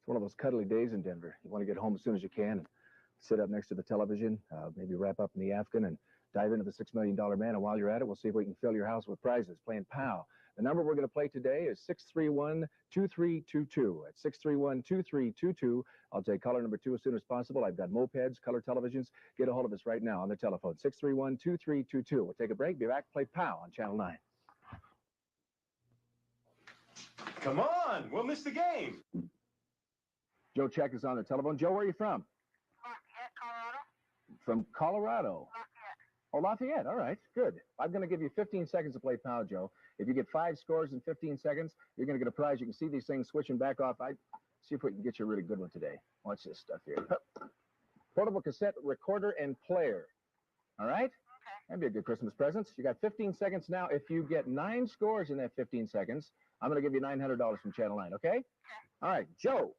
It's one of those cuddly days in Denver. You want to get home as soon as you can and sit up next to the television, maybe wrap up in the Afghan and dive into the $6 million man. And while you're at it, we'll see if we can fill your house with prizes playing POW. The number we're going to play today is 631-2322. At 631-2322, I'll take caller number 2 as soon as possible. I've got mopeds, color televisions. Get a hold of us right now on the telephone, 631-2322. We'll take a break, be back, play POW on Channel 9. Come on, we'll miss the game. Joe Check is on the telephone. Joe, where are you from? Colorado. From Colorado. Oh, Lafayette. All right, good. I'm going to give you 15 seconds to play POW, Joe. If you get 5 scores in 15 seconds, you're going to get a prize. You can see these things switching back off. See if we can get you a really good one today. Watch this stuff here. Portable cassette recorder and player. All right? That'd be a good Christmas present. You got 15 seconds now. If you get 9 scores in that 15 seconds, I'm going to give you $900 from Channel 9, okay? All right, Joe.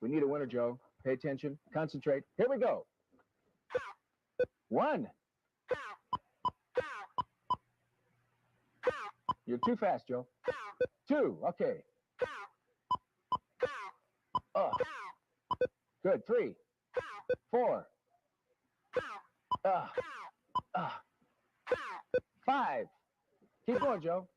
We need a winner, Joe. Pay attention. Concentrate. Here we go. 1. You're too fast, Joe. 2. Okay. Good. 3. 4. 5. Keep going, Joe.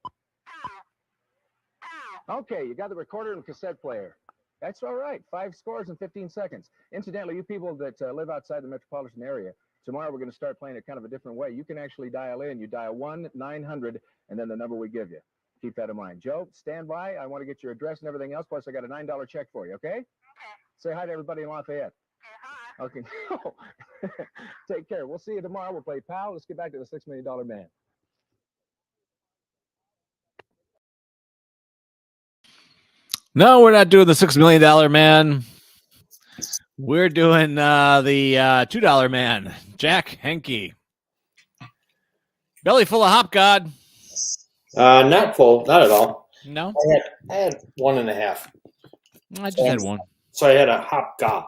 Okay, you got the recorder and cassette player. That's all right. 5 scores in 15 seconds. Incidentally, you people that live outside the metropolitan area, tomorrow we're going to start playing it kind of a different way. You can actually dial in. You dial 1-900, and then the number we give you. Keep that in mind. Joe, stand by. I want to get your address and everything else. Plus, I got a $9 check for you, okay? Say hi to everybody in Lafayette. Okay. Take care. We'll see you tomorrow. We'll play Pal. Let's get back to the $6 Million Man. No, we're not doing the $6 Million Man. We're doing the $2 Man, Jack Henke. Belly full of Hop God. Not full, not at all. No? I had 1.5. I just had one. So I had a hop god.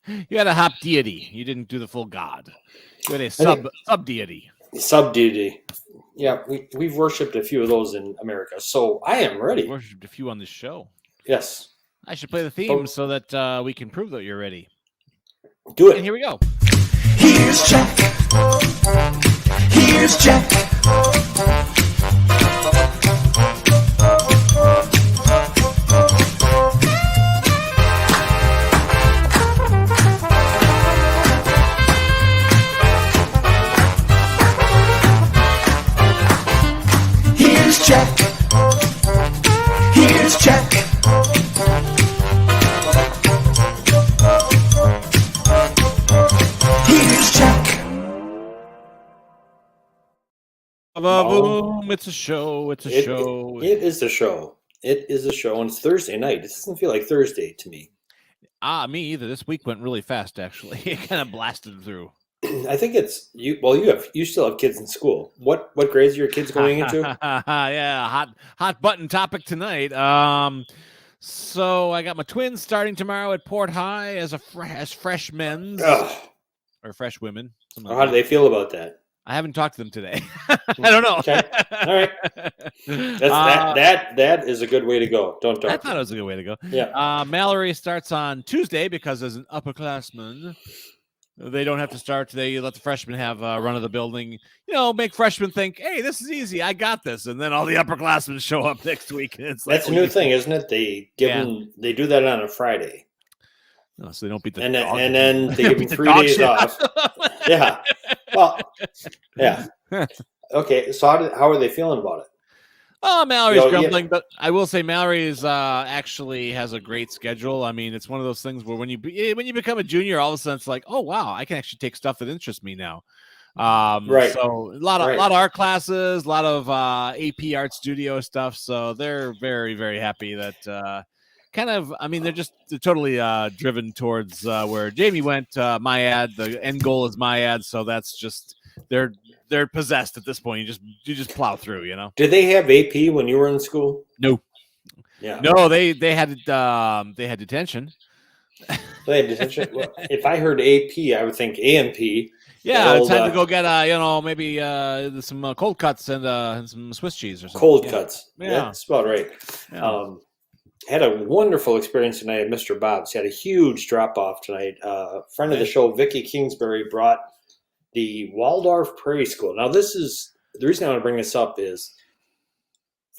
You had a hop deity. You didn't do the full god. You had a sub deity. Sub deity. Yeah, we've worshipped a few of those in America. So I am ready. Worshipped a few on this show. Yes. I should play the theme so that we can prove that you're ready. Do it. And here we go. Here's Jack. Here's Jack. Here's Jack. Here's Jack. Here's Jack. Boom! It's a show. It's a show. It is a show. It is a show, and it's Thursday night. It doesn't feel like Thursday to me. Me either. This week went really fast, actually. It kind of blasted through. I think it's you. Well, you still have kids in school. What grades are your kids going into? Yeah, hot button topic tonight. So I got my twins starting tomorrow at Port High as freshmen or fresh women. How do they feel about that? I haven't talked to them today. I don't know. Okay. All right. That is a good way to go. Don't talk. I thought it was a good way to go. Yeah. Mallory starts on Tuesday because as an upperclassman, they don't have to start today. You let the freshmen have run of the building. Make freshmen think, "Hey, this is easy. I got this." And then all the upperclassmen show up next week. And it's like, that's a new thing, isn't it? They they do that on a Friday. No, so they don't beat the and dog. then they give them 3 days off. Yeah. Well, yeah. Okay. So how are they feeling about it? Oh, Mallory's grumbling, but I will say Mallory's actually has a great schedule. I mean, it's one of those things where when you become a junior, all of a sudden it's like, oh wow, I can actually take stuff that interests me now. Right. So a lot of art classes, a lot of AP Art Studio stuff. So they're very, very happy that. They're totally driven towards where Jamie went. MyAd, the end goal is MyAd, so that's just they're possessed at this point. You just plow through, Did they have AP when you were in school? No. Yeah. No, they had detention. They had detention. Well, if I heard AP, I would think AMP. Yeah, it's time to go get maybe some cold cuts and some Swiss cheese or something. Cold cuts. Yeah, that's about right. Yeah. Had a wonderful experience tonight at Mr. Bob's. He had a huge drop-off tonight. A friend of the show, Vicky Kingsbury, brought the Waldorf Prairie School. Now, this is the reason I want to bring this up is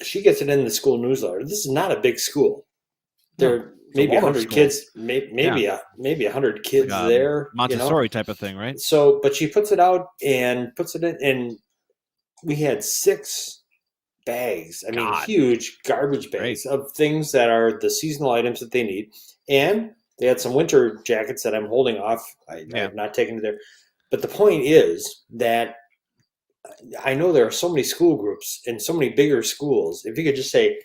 she gets it in the school newsletter. This is not a big school. There are maybe 100 kids, maybe 100 kids like there. Montessori type of thing, right? So, but she puts it out and puts it in, and we had 6 bags. I mean, huge garbage bags of things that are the seasonal items that they need. And they had some winter jackets that I'm holding off. I have not taken it there. But the point is that I know there are so many school groups and so many bigger schools. If you could just say,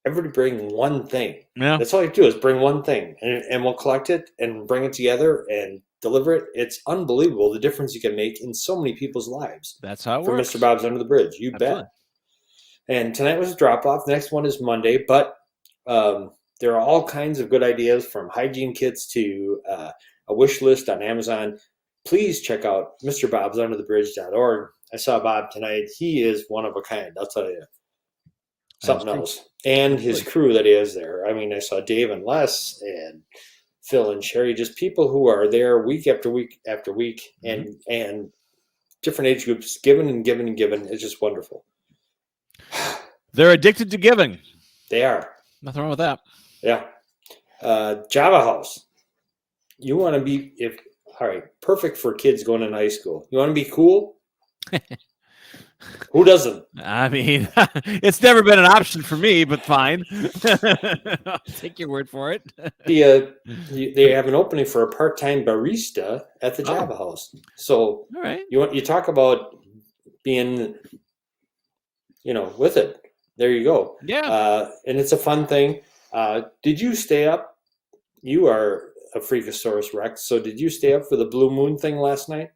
everybody bring one thing. Yeah. That's all you do is bring one thing, and we'll collect it and bring it together and deliver it. It's unbelievable the difference you can make in so many people's lives. That's how it For works. Mr. Bob's Under the Bridge, you Absolutely. bet. And tonight was a drop-off. Next one is Monday, but there are all kinds of good ideas from hygiene kits to a wish list on Amazon. Please check out MrBob'sUnderTheBridge.org. I saw Bob tonight. He is one of a kind, I'll tell you. Something else. And his crew that he has there. I mean, I saw Dave and Les and Phil and Sherry, just people who are there week after week after week, and different age groups, giving and giving and giving. It's just wonderful. They're addicted to giving. They are. Nothing wrong with that. Yeah. Java House. You want to be, all right, perfect for kids going in high school. You want to be cool? Who doesn't? I mean, it's never been an option for me, but fine. I'll take your word for it. They have an opening for a part-time barista at the Java House. So all right, you talk about being, with it. There you go. Yeah. And it's a fun thing. Did you stay up? You are a Freakosaurus Rex. So did you stay up for the Blue Moon thing last night?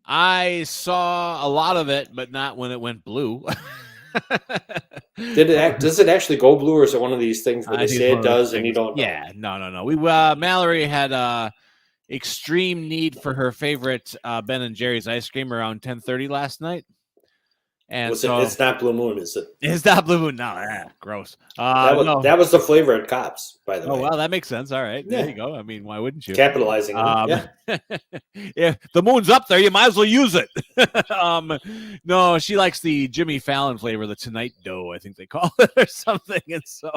I saw a lot of it, but not when it went blue. Does it actually go blue, or is it one of these things where they say it does and you don't know? Yeah, no. We Mallory had extreme need for her favorite Ben and Jerry's ice cream around 10:30 last night. And it's not Blue Moon, is it? It's not Blue Moon. No, gross. That was the flavor at Cops, by the way. Oh, well, that makes sense. All right. There you go. I mean, why wouldn't you? Capitalizing. Yeah. If the moon's up there, you might as well use it. No, she likes the Jimmy Fallon flavor, the Tonight Dough, I think they call it, or something. And so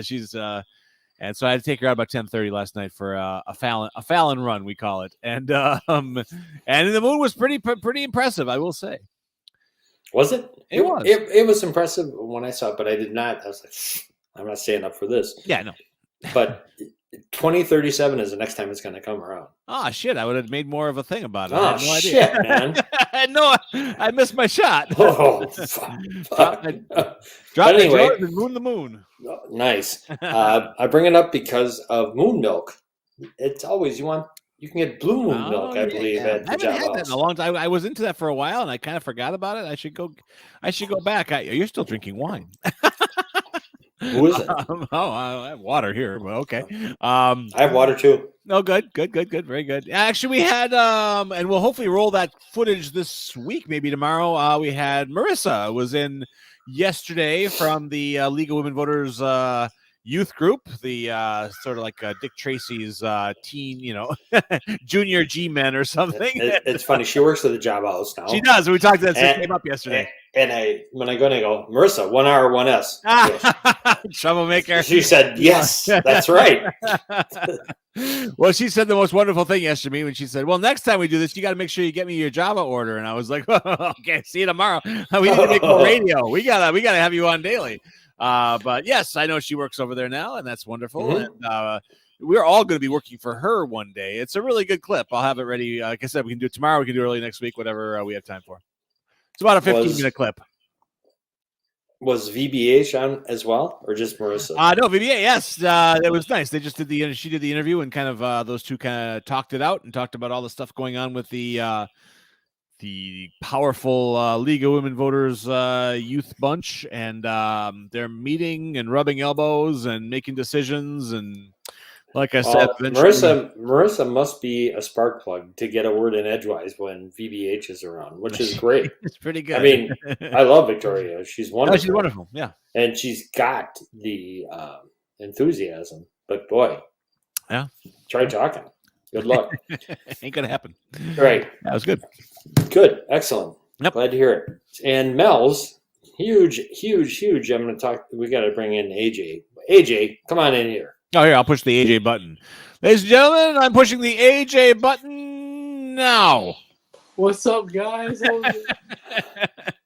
she's and so I had to take her out about 10:30 last night for a Fallon run, we call it. And the moon was pretty impressive, I will say. Was it? It was. It was impressive when I saw it, but I did not. I was like, I'm not staying up for this. Yeah, no. But 2037 is the next time it's going to come around. Oh, shit. I would have made more of a thing about it. Oh, I had no idea. Shit, man. No, I missed my shot. Oh, fuck. Drop anyway, and moon the moon. Nice. I bring it up because of moon milk. It's always, you can get blue moon milk, I believe, at the I haven't had Java that House. in a long time. I was into that for a while, and I kind of forgot about it. I should go back. You're still drinking wine. Who is it? I have water here, but okay. I have water too. No, good, very good. Actually, we had and we'll hopefully roll that footage this week, maybe tomorrow. We had Marissa was in yesterday from the League of Women Voters youth group, the sort of like Dick Tracy's teen, junior G-men or something. It's funny. She works at the Java House now. She does. We talked about that. It came up yesterday. And when I go in, I go, Marissa, 1 R, 1 S. Troublemaker. She said, yes, that's right. Well, she said the most wonderful thing yesterday to me when she said, well, next time we do this, you got to make sure you get me your Java order. And I was like, okay, see you tomorrow. We need to make more radio. We gotta have you on daily. But yes, I know she works over there now, and that's wonderful. Mm-hmm. And we're all going to be working for her one day. It's a really good clip. I'll have it ready. Like I said, we can do it tomorrow. We can do it early next week, whatever we have time for. It's about a 15-minute clip. Was VBH on as well, or just Marissa? No, VBA. Yes, it was nice. They just did she did the interview, and kind of those two kind of talked it out and talked about all the stuff going on with the powerful League of Women Voters youth bunch, and they're meeting and rubbing elbows and making decisions. And like I said, Marissa must be a spark plug to get a word in edgewise when VBH is around, which is great. It's pretty good. I mean, I love Victoria. She's wonderful. Oh, she's wonderful. Yeah, and she's got the enthusiasm. But boy, yeah, try talking. Good luck. Ain't gonna happen. Right. That was good. Good. Excellent. Yep. Glad to hear it. And Mel's huge. I'm going to talk. We got to bring in AJ. AJ, come on in here. Oh, here, I'll push the AJ button. Ladies and gentlemen, I'm pushing the AJ button now. What's up, guys?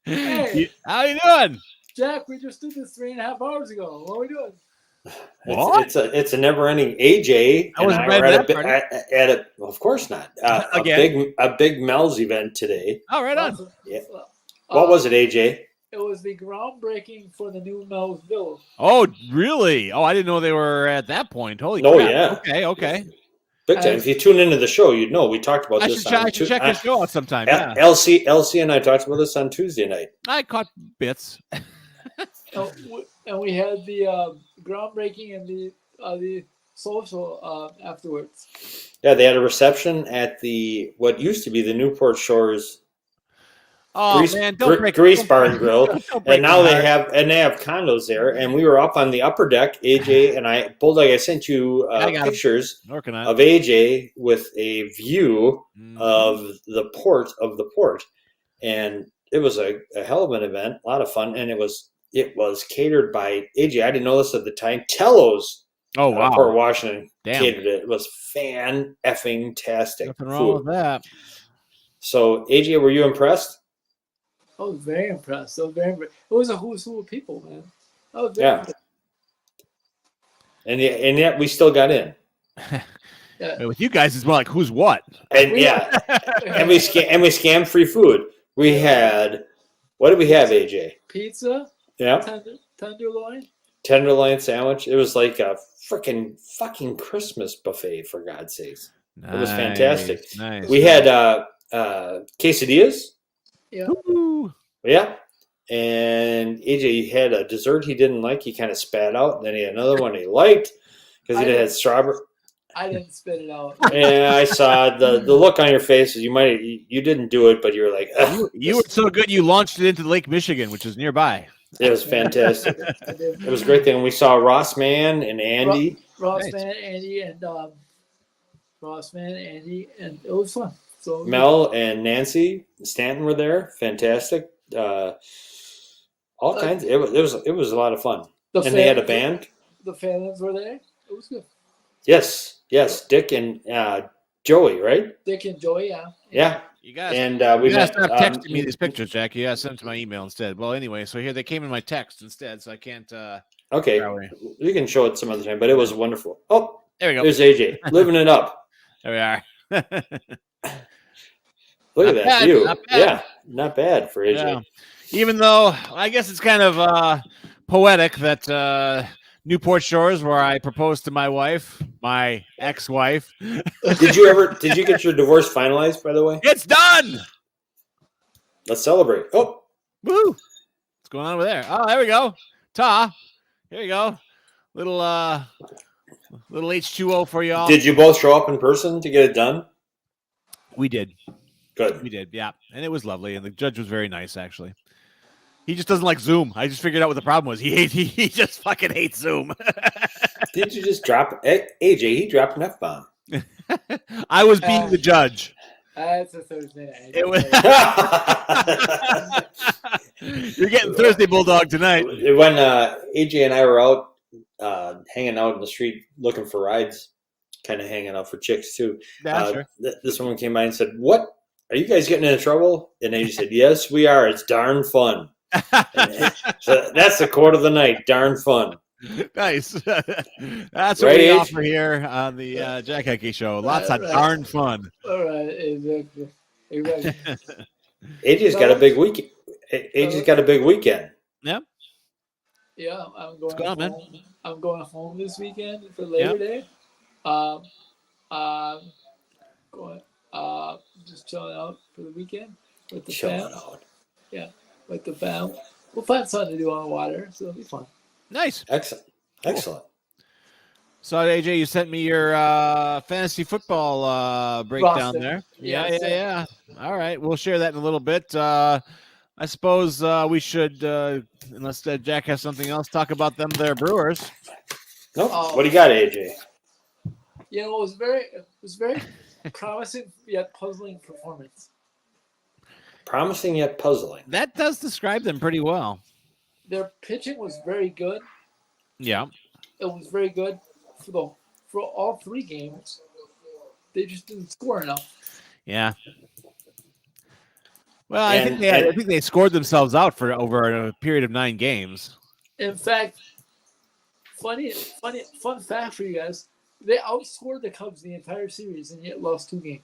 Hey, how you doing? Jack, we just did this 3.5 hours ago. What are we doing? What? It's a never-ending AJ. I wasn't ready for that well, of course not. Again. A big Mel's event today. Oh, right on. Awesome. Yeah. What was it, AJ? It was the groundbreaking for the new Mel's Bill. Oh, really? Oh, I didn't know they were at that point. Holy Oh, crap. yeah. Okay. Big time. If you tune into the show, you'd know we talked about I this. should check your show out sometime. Yeah. LC and I talked about this on Tuesday night. I caught bits. And we had the groundbreaking and the social afterwards. Yeah, they had a reception at what used to be the Newport Shores Oh man, don't break Grease Bar and Grill, don't break and now my they heart. have condos there. And we were up on the upper deck. AJ and I, Bulldog, I sent you I got 'em. pictures Working on of AJ with a view it. of the port, and it was a hell of an event, a lot of fun, and it was catered by AJ. I didn't know this at the time. Tello's, Oh wow. Port Washington Damn. catered it. It was fan-effing-tastic Nothing wrong with food. that. So AJ, were you impressed? I was very impressed. It was a who's who of people, man. I was very Yeah. impressed. And yet we still got in. Yeah. With you guys, it's more like who's what. And yeah, and we scammed free food. We had, what did we have, AJ? Pizza, Yeah, tenderloin. tenderloin sandwich. It was like a freaking fucking Christmas buffet, for God's sakes. It was fantastic. Nice. We had quesadillas. Yeah. Woo. Yeah. And AJ had a dessert he didn't like. He kind of spat out. And then he had another one he liked because he had strawberry. I didn't spit it out. And I saw the look on your face. You didn't do it, but you were like, "Ugh, You were so good you launched it into Lake Michigan, which is nearby. it was fantastic. I did. It was a great thing. We saw Ross Man and Andy. Ross Nice. Man, Andy, and it was fun. So Mel and Nancy Stanton were there. Fantastic. All kinds. It was a lot of fun. And they had a band. The fans were there. It was good. Yes. Dick and Joey, right? Dick and Joey, yeah. Yeah. You guys, And you we gotta met. stop texting me these pictures, Jack. You gotta send them to my email instead. Well, anyway, so here they came in my text instead, so I can't. Okay, Probably. you can show it some other time, but it was wonderful. Oh, There we go. there's AJ living it up. There we are. Look Not at that bad, view. not bad. Yeah, not bad for AJ. Yeah. Even though I guess it's kind of poetic that Newport Shores, where I proposed to my wife, my ex-wife. Did you get your divorce finalized, by the way? It's done. Let's celebrate. Oh, Woo! What's going on over there? Oh, there we go. Ta. Here you go. Little H2O for y'all. did you both show up in person to get it done? We did. Good. We did, yeah. And it was lovely. And the judge was very nice, actually. He just doesn't like Zoom. I just figured out what the problem was. He just fucking hates Zoom. Did you just drop AJ? He dropped an F-bomb. I was being the judge. That's a Thursday night. It was. You're getting Thursday Bulldog tonight. When AJ and I were out hanging out in the street looking for rides, kind of hanging out for chicks too. Yeah, sure. This woman came by and said, "What? Are you guys getting into trouble?" And AJ said, "Yes, we are. It's darn fun." So that's the quote of the night. Darn fun. Nice. That's what Right, we Age? offer here on the Jack Henke Show. Lots of Right. darn fun. All right, exactly. AJ's got a big week. AJ's got a big weekend. Yeah, I'm going. going on, man? home. I'm going home this weekend for Labor Day. Going. Just chilling out for the weekend with the Chilling fam. out. With the fam. We'll find something to do on the water, so it'll be fun. Nice. Excellent. Excellent. So AJ, you sent me your fantasy football breakdown Roster. there. Yes. Yeah. All right, we'll share that in a little bit. I suppose we should, unless Jack has something else, talk about them. Their Brewers. Nope. Oh. What do you got, AJ? You know, it was very promising yet puzzling performance. Promising yet puzzling. That does describe them pretty well. Their pitching was very good. Yeah. It was very good for all three games. They just didn't score enough. Yeah. Well, I think they scored themselves out for over a period of 9 games. In fact, fun fact for you guys: they outscored the Cubs the entire series and yet lost 2 games.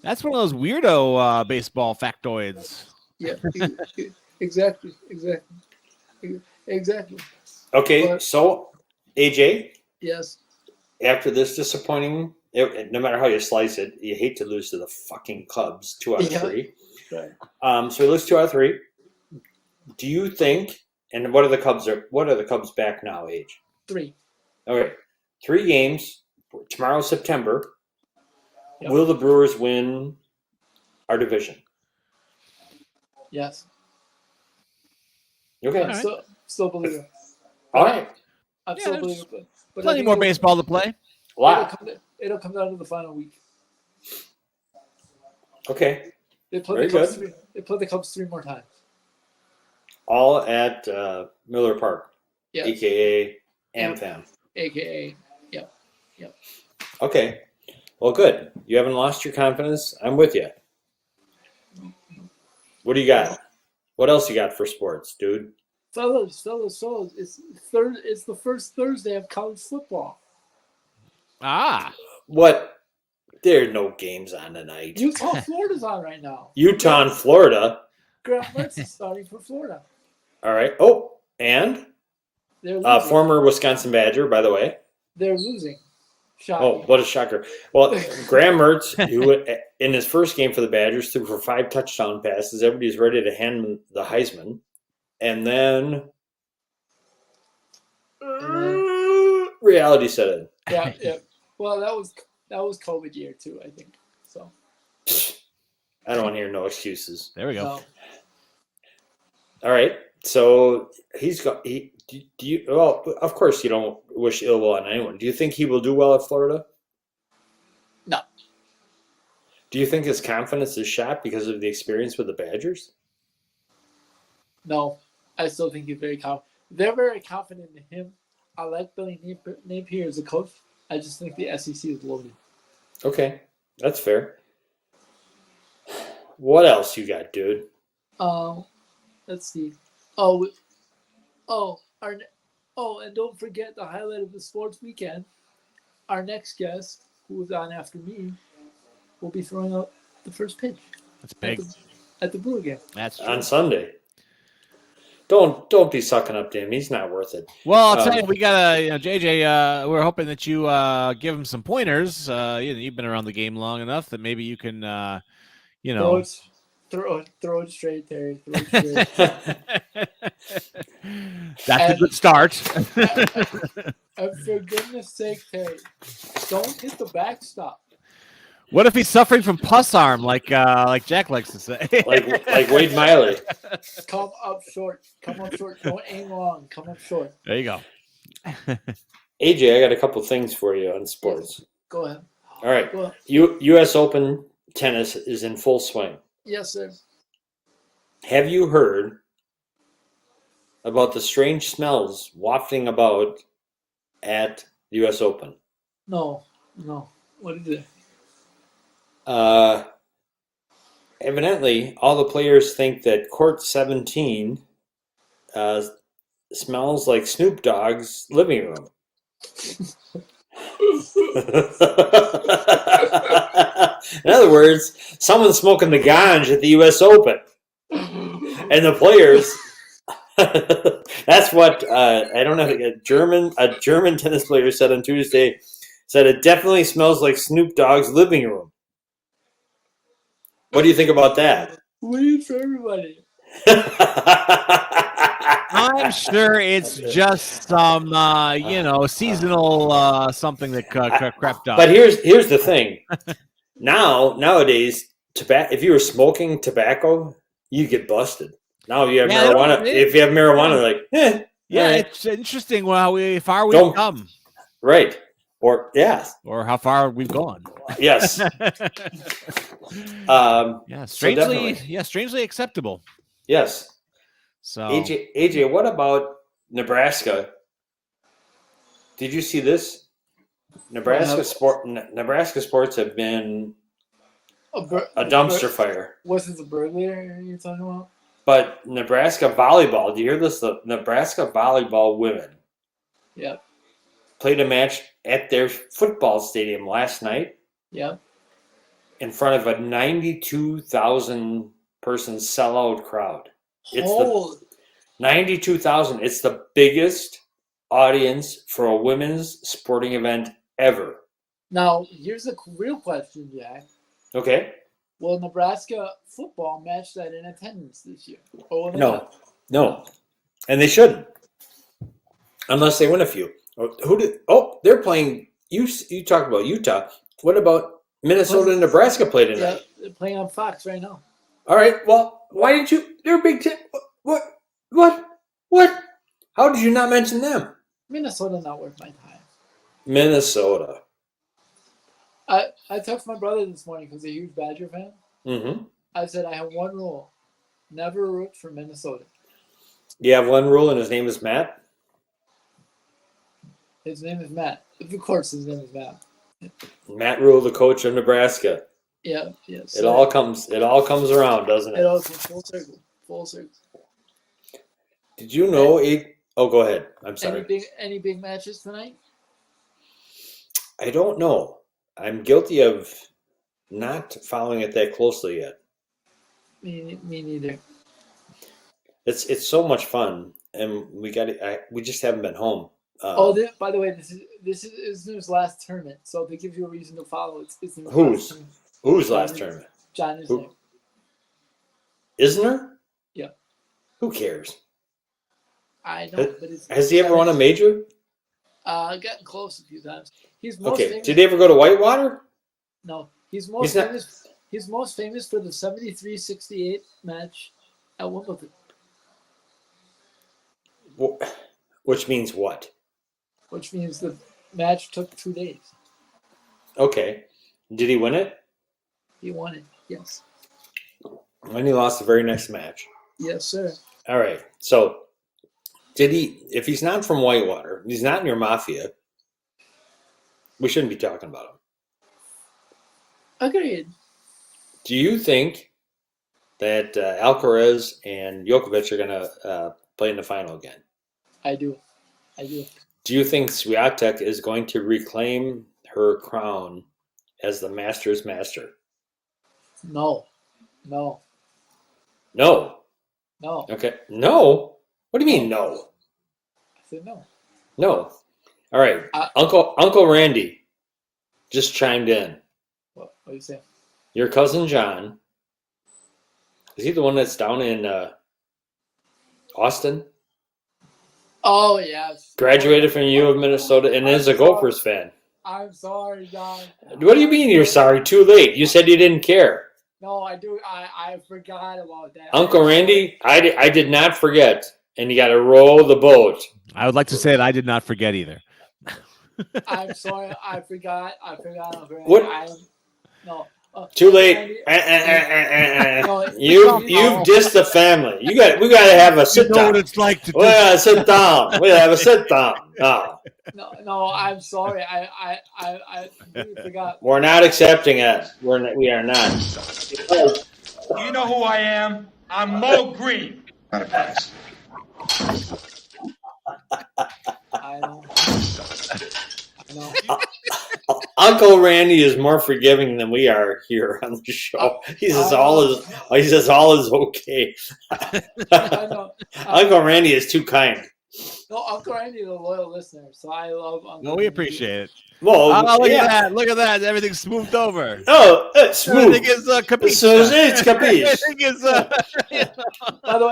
That's one of those weirdo baseball factoids. Yeah, Exactly. Okay, But- so AJ, Yes. after this disappointing, no matter how you slice it, you hate to lose to the fucking Cubs 2 out of Yeah. 3. Right. So we lose 2 out of 3. Do you think? And what are the Cubs? What are the Cubs back now? Age 3. Okay, 3 games tomorrow, September. Yep. Will the Brewers win our division? Yes. Okay, I'm still believe it. all right, I'm Yeah, still there's believe it. But I Plenty think more baseball to play. wow. It'll come down to the final week. Okay, They play Very the Cubs good. They play the Cubs 3 more times. all at Miller Park, Yes. aka AmFam. AKA. Okay, well, good. You haven't lost your confidence. I'm with you. What do you got? What else you got for sports, dude? Fellas. It's the first Thursday of college football. Ah, What? There are no games on tonight. Utah, Florida's on right now. Utah and Florida. Grant Mertz is starting for Florida. All right. Oh, and They're losing. former Wisconsin Badger, by the way. They're losing. Shocking. Oh, what a shocker. Well, Graham Mertz, who in his first game for the Badgers threw for 5 touchdown passes. Everybody's ready to hand him the Heisman. And then reality set in. Yeah. Well, that was COVID year too, I think. So I don't want to hear no excuses. there we go. no. All right. So he's got. Do you? Well, of course you don't wish ill will on anyone. Do you think he will do well at Florida? No. Do you think his confidence is shot because of the experience with the Badgers? No. I still think he's very confident. They're very confident in him. I like Billy Napier as a coach. I just think the SEC is loaded. Okay, that's fair. What else you got, dude? Let's see. And don't forget the highlight of the sports weekend. Our next guest, who is on after me, will be throwing out the first pitch That's big. at the Brewer game. That's true. On Sunday. Don't be sucking up to him. He's not worth it. Well, I'll tell you, we got JJ. We're hoping that you give him some pointers. You've been around the game long enough that maybe you can, Throw it straight, Terry. Throw it straight. That's a good start. And for goodness sake, Terry, don't hit the backstop. What if he's suffering from pus arm, like Jack likes to say? like Wade Miley. Come up short. Don't aim long. Come up short. There you go. AJ, I got a couple things for you on sports. Go ahead. All right. Go ahead. U.S. Open tennis is in full swing. Yes, sir. Have you heard about the strange smells wafting about at the U.S. Open? No. What is it? Evidently, all the players think that Court 17 smells like Snoop Dogg's living room. In other words, someone's smoking the ganj at the U.S. Open. And the players, that's what, I don't know, a German tennis player said on Tuesday, said it definitely smells like Snoop Dogg's living room. What do you think about that? Weed for everybody. I'm sure it's just some, seasonal something that crept up. But here's the thing. Nowadays, if you were smoking tobacco, you get busted. Now if you have marijuana, like, yeah, right. It's interesting how far we've Don't- come, right. Or or how far we've gone. yes. Strangely acceptable. Yes. So AJ, what about Nebraska? Did you see this? Nebraska sports have been a dumpster fire. Was it the burglar you're talking about? But Nebraska volleyball, do you hear this? The Nebraska volleyball women Yep. played a match at their football stadium last night Yep. in front of a 92,000 person sellout crowd. It's Oh, the 92,000. It's the biggest audience for a women's sporting event ever. now here's a real question, Jack. Okay? Will Nebraska football match that in attendance this year? Or will they No. not? No. And they shouldn't. Unless they win a few. They're playing. You talked about Utah. What about Minnesota and Nebraska play tonight? Yeah, they're playing on Fox right now. All right. Well, why didn't you? They're Big Ten. What? How did you not mention them? Minnesota not worth my time. Minnesota. I texted my brother this morning because he's a huge Badger fan. Mm-hmm. I said I have one rule: never root for Minnesota. You have one rule, and his name is Matt. His name is Matt. Of course, his name is Matt. Matt Rule, the coach of Nebraska. Yeah, yes. It all comes around, doesn't It it? all comes full circle. Full circle. Did you know go ahead. I'm sorry. Any big matches tonight? I don't know. I'm guilty of not following it that closely yet. Me neither. It's so much fun, and we just haven't been home. By the way, this is his last tournament, so if it gives you a reason to follow, it's his last Whose tournament. last tournament? John is Who? there. Isner? Yeah. Who cares? I know, but Has he ever won a major? Gotten close a few times. He's most Okay. famous. Did he ever go to Whitewater? No, he's most famous. He's most famous for the 73-68 match at Wimbledon. Which means what? Which means the match took 2 days. Okay. Did he win it? He won it. Yes. And he lost the very next match. Yes, sir. All right. So, if he's not from Whitewater, he's not in your mafia, we shouldn't be talking about him. Agreed. Do you think that Alcaraz and Djokovic are going to play in the final again? I do. Do you think Swiatek is going to reclaim her crown as the Masters master? No. No. Okay. No? What do you mean no? I said no. No. All right. Uncle Randy just chimed in. What do you say? Your cousin John, is he the one that's down in Austin? Oh, yes. Graduated from U of Minnesota and is a Gophers fan. I'm sorry, John. What do you mean you're sorry? Too late. You said you didn't care. No, I do. I forgot about that. Uncle Randy, I did not forget. And you got to roll the boat. I would like to say that I did not forget either. I'm sorry. I forgot. What? No. Too late. You've dissed the family. We got to have a sit You know down. what it's like to We gotta sit down. We have a sit down. No, I'm sorry. I completely forgot. We're not accepting it. We are not. You know who I am? I'm Mo Green. I know. Uncle Randy is more forgiving than we are here on the show. He says all is okay. I know. Uncle Randy is too kind. No, Uncle Randy is a loyal listener, so I love Uncle Well, we appreciate it. Well, look at that. Look at that. Everything's smoothed over. Oh, it's smooth. Everything is capiche. So it's capiche. Everything is, By the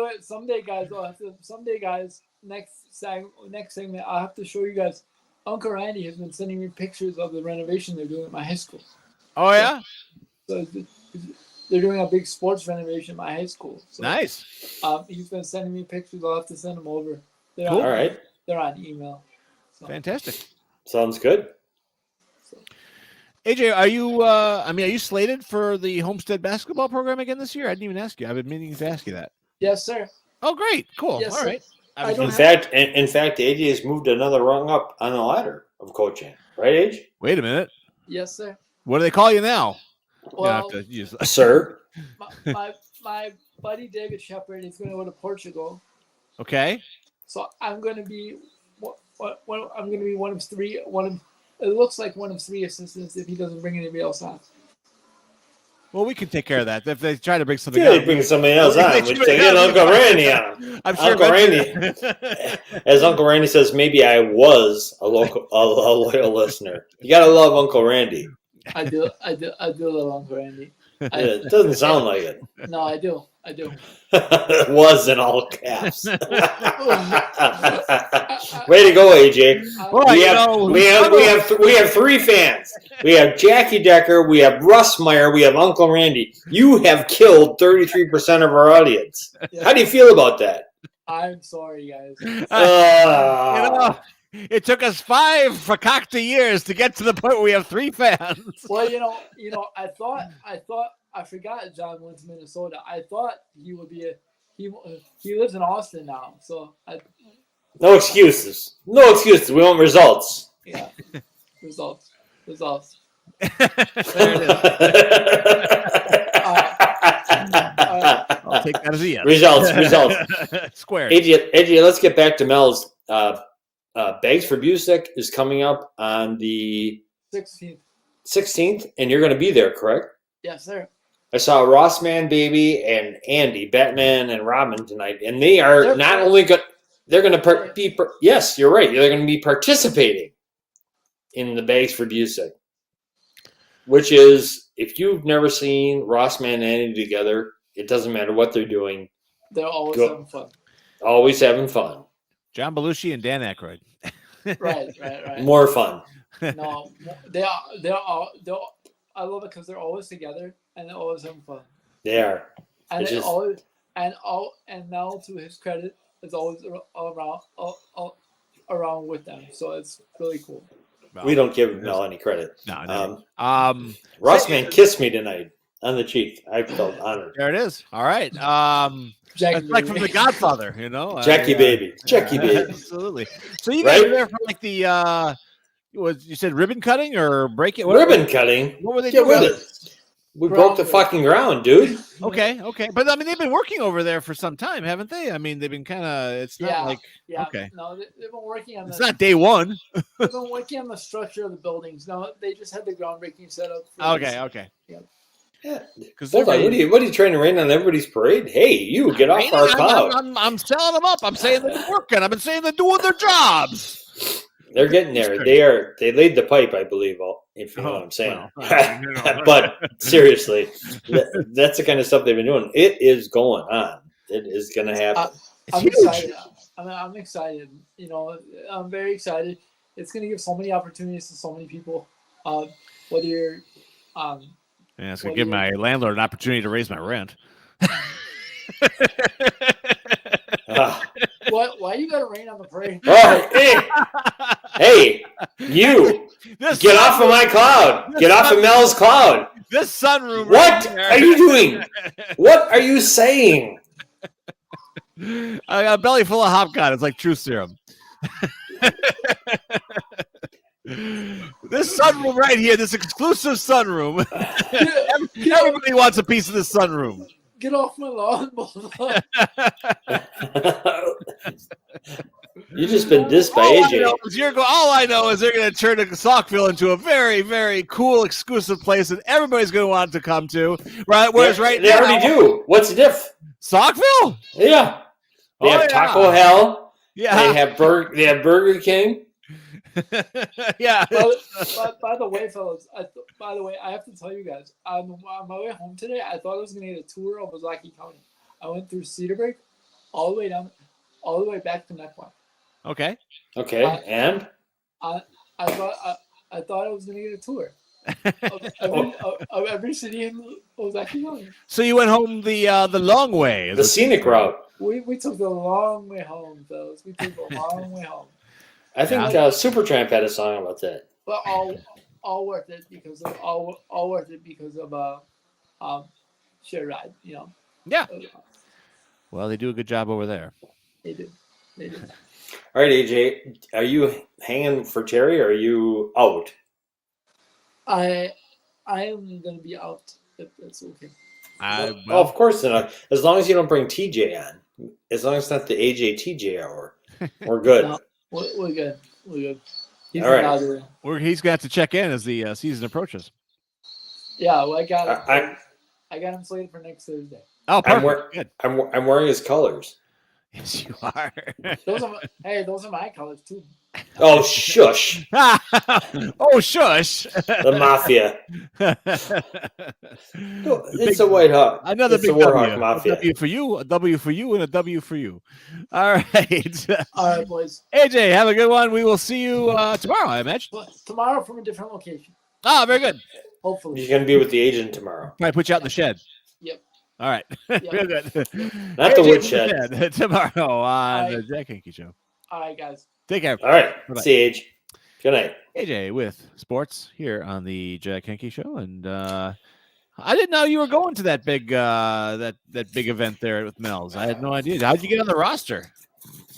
way, someday, guys, next segment, I'll have to show you guys. Uncle Randy has been sending me pictures of the renovation they're doing at my high school. Oh, yeah? So they're doing a big sports renovation at my high school. So, Nice. He's been sending me pictures. I'll have to send them over. They're All right. They're on email. So. Fantastic. Sounds good. AJ, are you slated for the Homestead basketball program again this year? I didn't even ask you. I've been meaning to ask you that. Yes, sir. Oh, great. Cool. Yes, all right. In fact, AJ has moved another rung up on the ladder of coaching. Right, AJ? Wait a minute. Yes, sir. What do they call you now? Well, have to use Sir. my buddy David Shepard is going to go to Portugal. Okay. So I'm going to be one of three. It looks like one of three assistants if he doesn't bring anybody else on. Well, we can take care of that. If they try to bring something They up, bring somebody else on. They We should take have- in Uncle Randy on him. I'm sure Uncle Randy, eventually- as Uncle Randy says, maybe I was a loyal listener. You gotta love Uncle Randy. I do love Uncle Randy. It doesn't sound like it. No, I do. It was in all caps. Way to go, AJ. Well, We have three fans. We have Jackie Decker, we have Russ Meyer, we have Uncle Randy. You have killed 33% of our audience. How do you feel about that? I'm sorry, guys. It took us 5 fakakta years to get to the point where we have 3 fans. Well, I forgot John went to Minnesota. I thought he would be he lives in Austin now, so No excuses. No excuses. We want results. yeah, results. There it is. I'll take that as a yes. Results. Squared. AJ, let's get back to Mel's. Bags for Busick is coming up on the 16th, and you're going to be there, correct? Yes, sir. I saw Ross Man Baby and Andy, Batman and Robin tonight, and they are They're not part- only going they're going to be yes, you're right. They're going to be participating in the Bags for Busick, which is, if you've never seen Ross Man and Andy together, it doesn't matter what they're doing. They're always Go- having fun. Always having fun. John Belushi and Dan Aykroyd. Right. More fun. No, they're I love it because they're always together and they're always having fun. They are. And It's they just- always and Mel, to his credit, is always around with them. So it's really cool. We don't give Mel any credit. No. Ross Man kissed me tonight on the cheek. I felt honored. There it is. All right. Jackie It's like from Baby. The Godfather, Jackie baby. Jackie baby. Absolutely. So you guys Right? were there for like the you said ribbon cutting or break it? Ribbon cutting. What were they Get doing? with it. We broke the fucking ground, dude. Okay. But I mean, they've been working over there for some time, haven't they? I mean, they've been kind of. It's not like Yeah. okay. No, they've been working on It's not day one. They've been working on the structure of the buildings. No, they just had the groundbreaking set up. Okay. Yeah. Because Hold on. What are you trying to rain on everybody's parade? Hey, you get off our cloud. I'm selling them up. I'm saying they're working. I've been saying they're doing their jobs. They're getting there. They laid the pipe, I believe. If you know what I'm saying. Well, But seriously, that's the kind of stuff they've been doing. It is going on. It is going to happen. I'm excited. I'm excited. I'm very excited. It's going to give so many opportunities to so many people. Whether you're, yeah, it's gonna give my landlord an opportunity to raise my rent. why you got to rain on the parade? Hey, you get off of my cloud. Get off of Mel's cloud. This sunroom. What right are you doing? What are you saying? I got a belly full of hopcon. It's like truth serum. This sunroom right here, this exclusive sunroom. Everybody wants a piece of this sunroom. Get off my lawn, Bulldog. You just been dissed by AJ. All I know is they're going to turn Saukville into a very, very cool, exclusive place that everybody's going to want to come to. Right? Whereas right they now, already do. What's the diff? Saukville? Yeah, they have Taco Hell. Yeah, They have Burger King. Yeah. By the way, fellas, I have to tell you guys, on my way home today, I thought I was going to get a tour of Ozaukee County. I went through Cedar Break, all the way down, all the way back to Neckline. Okay. And I thought I was going to get a tour of every city in Ozaukee County. So you went home the long way. the scenic route. We took the long way home, fellas. We took the long way home. I think Supertramp had a song about that. But all worth it because of share ride, Yeah. Well, they do a good job over there. They do. All right, AJ, are you hanging for Terry or are you out? I am gonna be out if that's okay. Of course not. As long as you don't bring TJ on. As long as it's not the AJ TJ hour. We're good. No, we're good. He's All right. out of there. He's going to have to check in as the season approaches. Yeah, well, I got it. I got him slated for next Thursday. Oh, I'm, perfect. Good. I'm wearing his colors. Yes, you are. Those are my colors too. Oh, shush. Oh, shush. The Mafia. No, it's a White Hawk. Another it's big the W. Warhawk Mafia. A W for you, a W for you, and a W for you. All right. All right, boys. AJ, have a good one. We will see you tomorrow, I imagine. Tomorrow from a different location. Oh, very good. Hopefully. He's going to be with the agent tomorrow. Probably put you out in the shed. Yep. All right. Yep. Real good. Not the AJ woodshed. tomorrow on All the right. Jack Henke Show. All right, guys. Take care. All right. Bye-bye. See you, Age. Good night. AJ with sports here on the Jack Henke Show, and I didn't know you were going to that big that big event there with Mel's. I had no idea. How'd you get on the roster?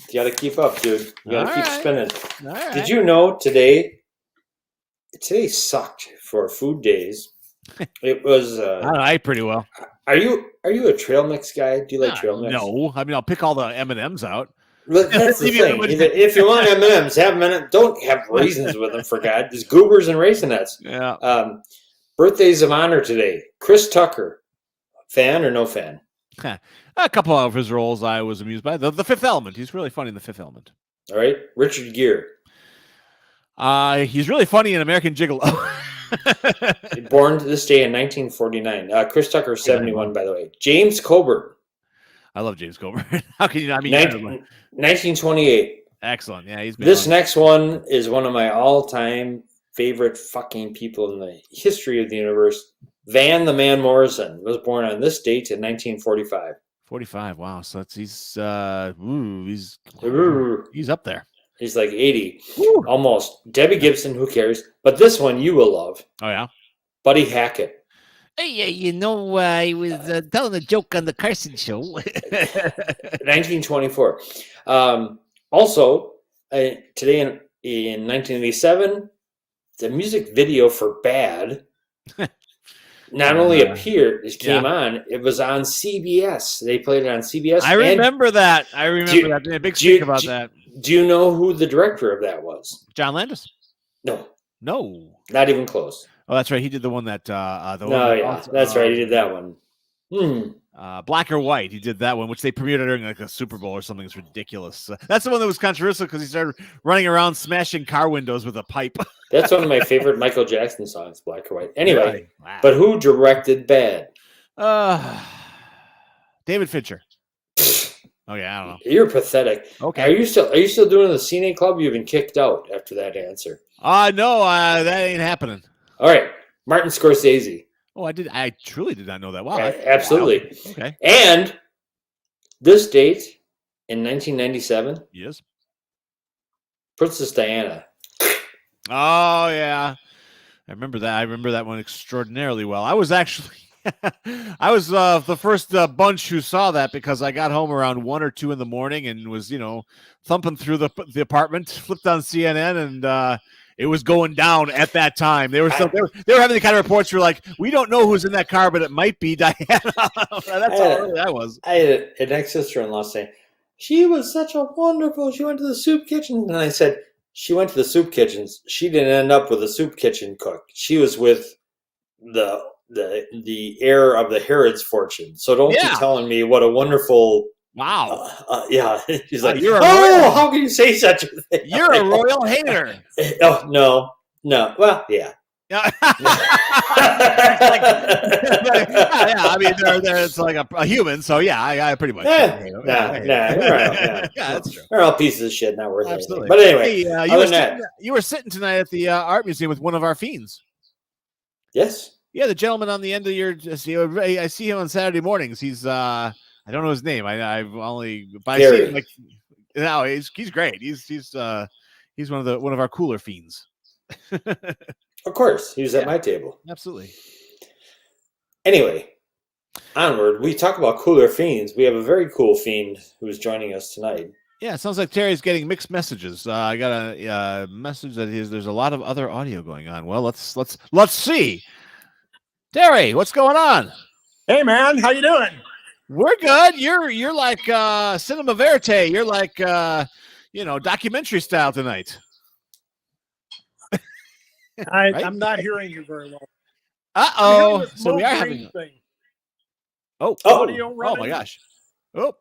You got to keep up, dude. You got to All keep right. spinning. All right. Did you know today sucked for food days? It was. I ate pretty well. Are you a trail mix guy? Do you like trail mix? No, I mean I'll pick all the M&Ms out. But that's the Leave thing. everybody- If you want M&Ms, have them. Don't have raisins with them, for God. Just goobers and raisinets. Yeah. Birthdays of honor today. Chris Tucker. Fan or no fan? A couple of his roles I was amused by. The Fifth Element. He's really funny in The Fifth Element. All right. Richard Gere. He's really funny in American Gigolo. Born this day in 1949. Chris Tucker, 71, by the way. James Coburn. I love James Coburn. How can you? I mean, 1928. excellent. Yeah, he's been This on. next one is one of my all-time favorite fucking people in the history of the universe. Van the Man Morrison was born on this date in 1945. 45. Wow. So that's he's up there. He's like 80. Woo. Almost. Debbie Gibson, who cares? But this one you will love. Oh yeah. Buddy Hackett. Hey, I was telling a joke on the Carson show. 1924. Also, today in 1987, the music video for Bad not only appeared, it came on, it was on CBS. They played it on CBS. I remember that. I remember that. They had a big speak about that. Do you know who the director of that was? John Landis? No. No. Not even close. Oh, that's right. He did the one that. That's right. He did that one. Black or White. He did that one, which they premiered during like a Super Bowl or something. It's ridiculous. That's the one that was controversial because he started running around smashing car windows with a pipe. That's one of my favorite Michael Jackson songs, Black or White. Anyway, Really? Wow. but who directed Bad? David Fincher. Okay, I don't know. You're pathetic. Okay. Are you still doing the Cine Club? You've been kicked out after that answer. No, that ain't happening. All right, Martin Scorsese. Oh, I truly did not know that. Wow. Absolutely. Wow. Okay. And this date in 1997, Yes. Princess Diana. Oh yeah, I remember that. I remember that one extraordinarily well. I was actually, the first bunch who saw that because I got home around 1 or 2 in the morning and was thumping through the apartment, flipped on CNN, and it was going down at that time. They were they were having the kind of reports where like, we don't know who's in that car, but it might be Diana. That's how early that was. I had an ex-sister-in-law saying, she was such a wonderful, she went to the soup kitchen. And I said, she went to the soup kitchens. She didn't end up with a soup kitchen cook. She was with the heir of the Herod's fortune. So don't be telling me what a wonderful... Wow. Yeah. She's like, you're how can you say such a thing? You're a royal hater. Oh, no. Well, yeah. Yeah. I mean, it's like a human, so yeah, I pretty much. Nah, that's true. They're all pieces of shit, not worth Absolutely. anything. But anyway, Hey, you were sitting tonight at the art museum with one of our fiends. Yes. Yeah, the gentleman on the end of your. I see him on Saturday mornings. He's I don't know his name. I've only. But I see him, like, no, he's great. He's one of our cooler fiends. Of course, he was at my table. Absolutely. Anyway, onward. We talk about cooler fiends. We have a very cool fiend who's joining us tonight. Yeah, it sounds like Terry's getting mixed messages. I got a message that there's a lot of other audio going on. Well, let's see. Terry, what's going on? Hey man, how you doing? We're good. You're like cinema verite. You're like documentary style tonight. I'm not hearing you very well. Uh-oh. So we are having thing. Oh, Audio oh running. my gosh. Oh,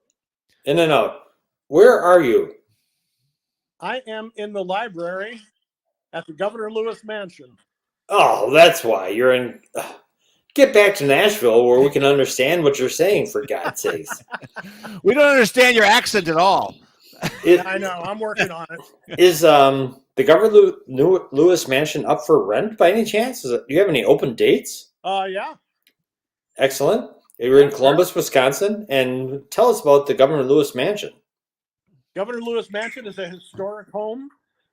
In and out. Where are you? I am in the library at the Governor Lewis Mansion. Oh, that's why you're in. Get back to Nashville where we can understand what you're saying, for God's sakes. we don't understand your accent at all. I know. I'm working on it. Is the Governor Lewis Mansion up for rent by any chance? Do you have any open dates? Yeah. Excellent. You're in Columbus, Wisconsin, and tell us about the Governor Lewis Mansion. Governor Lewis Mansion is a historic home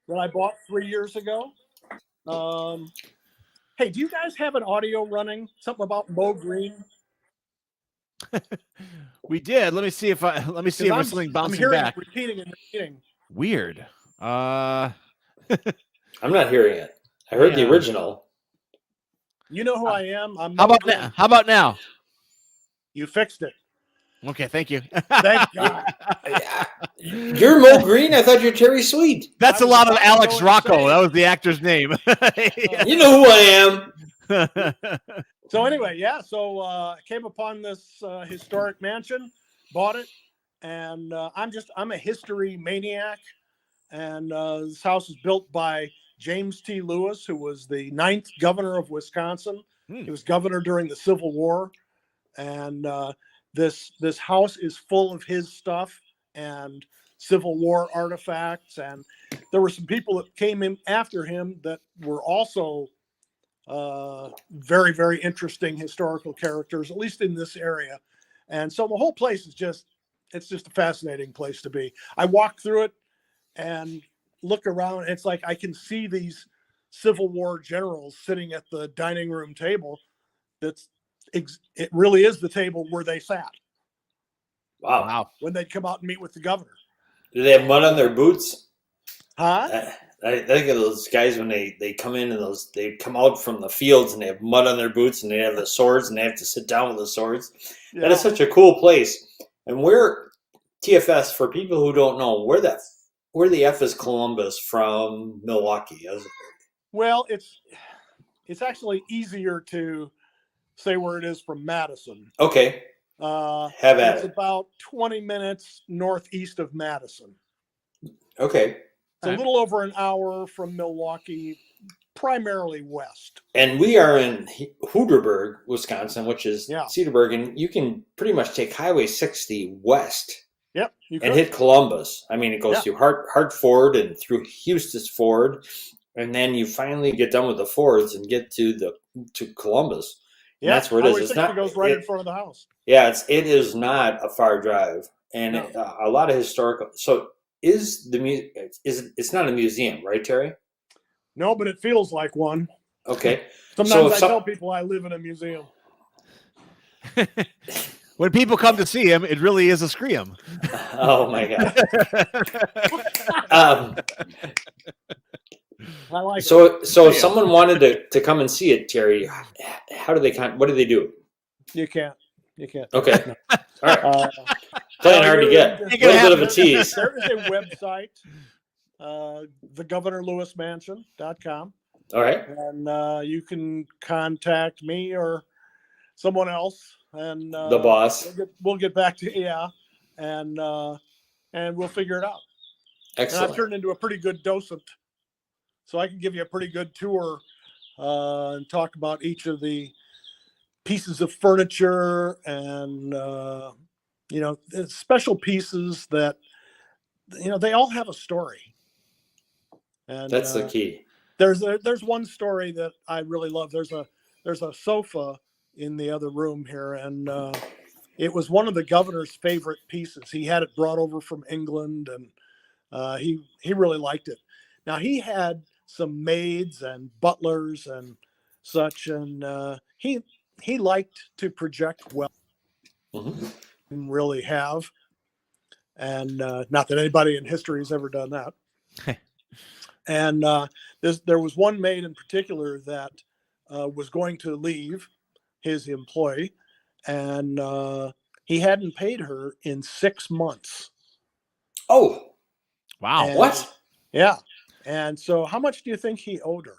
that I bought 3 years ago. Hey, do you guys have an audio running? Something about Mo Green? We did. Let me see if there's something I'm bouncing hearing back. it repeating and repeating. Weird. I'm not hearing it. I heard the Yeah. original. You know who I am. I'm How Mo about Green. now? How about now? You fixed it. Okay, thank you. Thank God. You're Mo Green? I thought you're Terry Sweet. That's I a was lot of about to Alex go Rocco. insane. That was the actor's name. You know who I am. So anyway, yeah. So I came upon this historic mansion, bought it, and I'm a history maniac. And this house was built by James T. Lewis, who was the 9th governor of Wisconsin. He was governor during the Civil War, and this house is full of his stuff and Civil War artifacts. And there were some people that came in after him that were also very, very interesting historical characters, at least in this area. And so the whole place is it's just a fascinating place to be. I walk through it and look around. It's like I can see these Civil War generals sitting at the dining room table. It really is the table where they sat Wow. when they'd come out and meet with the governor. Do they have mud on their boots? Huh? I think of those guys when they come in and they come out from the fields and they have mud on their boots and they have the swords and they have to sit down with the swords. Yeah. That is such a cool place. And where TFS, for people who don't know, where the F is Columbus from Milwaukee? Well, it's actually easier to say where it is from Madison. Okay. Have at It's it. about 20 minutes northeast of Madison. Okay. It's a little over an hour from Milwaukee, primarily west. And we are in Huderberg, Wisconsin, which is Yeah. Cedarburg, and you can pretty much take Highway 60 west Yep. You and could. hit Columbus. I mean, it goes through Hartford and through Eustis Ford, and then you finally get done with the Fords and get to Columbus. And that's where it is. Highway It's 60 not goes right in front of the house. Yeah, it is not a far drive, and No. a lot of historical. So it's not a museum, right, Terry? No, but it feels like one. Okay. Sometimes I tell people I live in a museum. When people come to see him, it really is a scream. Oh my God. I like so if someone wanted to come and see it, Terry, how do they what do they do? You can't. Okay. No. All right. Playing hard to get. A little bit of a tease. There is a website, thegovernorlewismansion.com. All right. And you can contact me or someone else, and the boss. We'll get back to you, and we'll figure it out. Excellent. And I've turned into a pretty good docent, so I can give you a pretty good tour and talk about each of the pieces of furniture and special pieces that they all have a story. And that's the key. There's one story that I really love. There's a sofa in the other room here, and it was one of the governor's favorite pieces. He had it brought over from England, and he really liked it. Now, he had some maids and butlers and such, and he liked to project well. Mm-hmm. Didn't really have, and not that anybody in history has ever done that. And there was one maid in particular that was going to leave, his employee, and he hadn't paid her in 6 months. Oh, wow! And, what? Yeah. And so, how much do you think he owed her?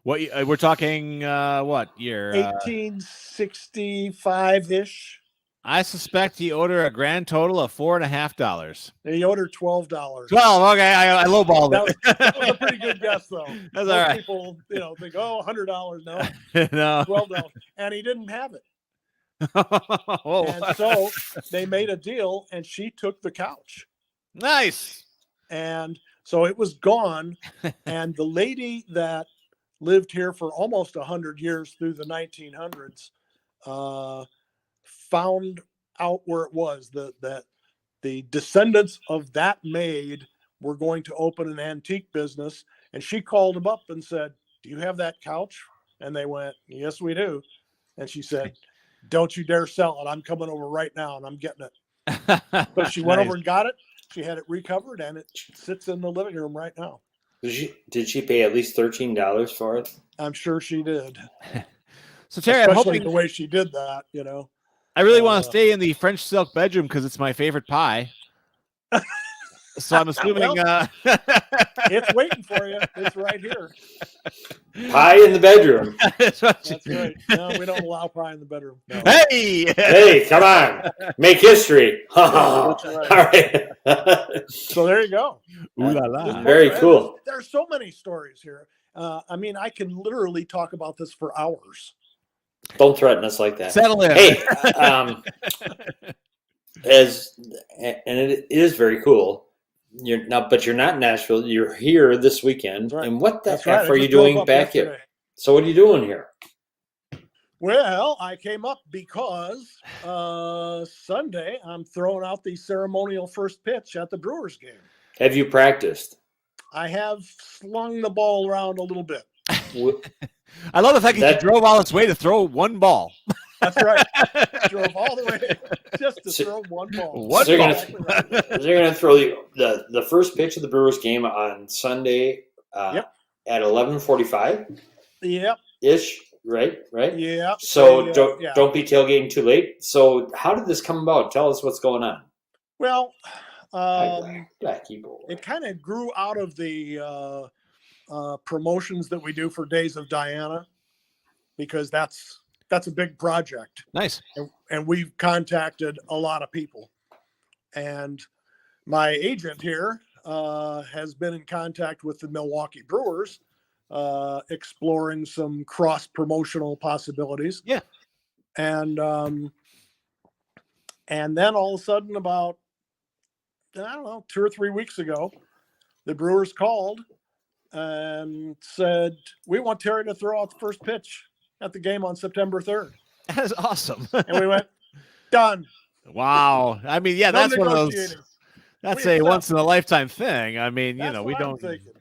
What we're talking? What year? 1865 ish. I suspect he owed her a grand total of $4.50. He owed her $12. 12. Okay, I lowballed That it. was a pretty good guess, though. That's Most all right. people, think, oh, $100. No, No. $12, and he didn't have it. Whoa. And so they made a deal, and she took the couch. Nice. And so it was gone. And the lady that lived here for almost 100 years through the 1900s found out where it was, that the descendants of that maid were going to open an antique business. And she called them up and said, "Do you have that couch?" And they went, "Yes, we do." And she said, "Don't you dare sell it. I'm coming over right now and I'm getting it." So she went over and got it. She had it recovered, and it sits in the living room right now. Did she pay at least $13 for it? I'm sure she did. So Terry, I'm Especially hoping the way she did that, I really want to stay in the French silk bedroom because it's my favorite pie. So I'm assuming it's waiting for you. It's right here. Pie in the bedroom. That's right. No, we don't allow pie in the bedroom. No. Hey, come on. Make history. That's All right. right. So there you go. Ooh la la. Very cool. There's so many stories here. I can literally talk about this for hours. Don't threaten us like that. Settle in. Hey, it is very cool. But you're not in Nashville. You're here this weekend. Right. And what the That's F right. are I you just drove doing up back yesterday. here? So what are you doing here? Well, I came up because Sunday I'm throwing out the ceremonial first pitch at the Brewers game. Have you practiced? I have slung the ball around a little bit. I love the fact that you drove all this way to throw one ball. That's right. Drove all the way just to throw one ball. So they're going to throw the first pitch of the Brewers game on Sunday at 11:45. Yep. Ish. Right. Yeah. So don't be tailgating too late. So how did this come about? Tell us what's going on. Well, it kind of grew out of the promotions that we do for Days of Diana, because that's a big project. Nice. And we've contacted a lot of people. And my agent here has been in contact with the Milwaukee Brewers, exploring some cross-promotional possibilities. Yeah. And then all of a sudden, about, 2 or 3 weeks ago, the Brewers called and said, "We want Terry to throw out the first pitch at the game on September 3rd. That is awesome. And we went, "Done." Wow. I mean, yeah, that's one of those. negotiating. That's We a accept. once in a lifetime thing. I mean, That's we what I'm don't. thinking.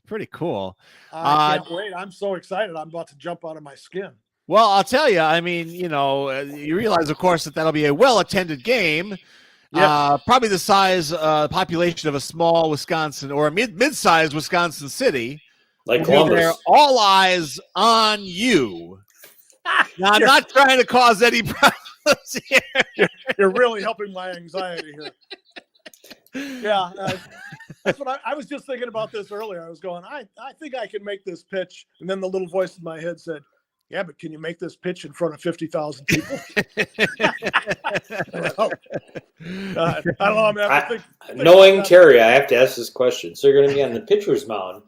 Pretty cool. I can't wait. I'm so excited. I'm about to jump out of my skin. Well, I'll tell you. I mean, you realize, of course, that that'll be a well-attended game. Yeah. Probably the size population of a small Wisconsin or a mid-sized Wisconsin city. Like Columbus. Columbus. All eyes on you. Now, I'm not trying to cause any problems here. You're really helping my anxiety here. Yeah. That's what I was just thinking about this earlier. I was going, I think I can make this pitch. And then the little voice in my head said, "Yeah, but can you make this pitch in front of 50,000 people?" I don't know, man. Knowing Terry, I have to ask this question. So you're going to be on the pitcher's mound.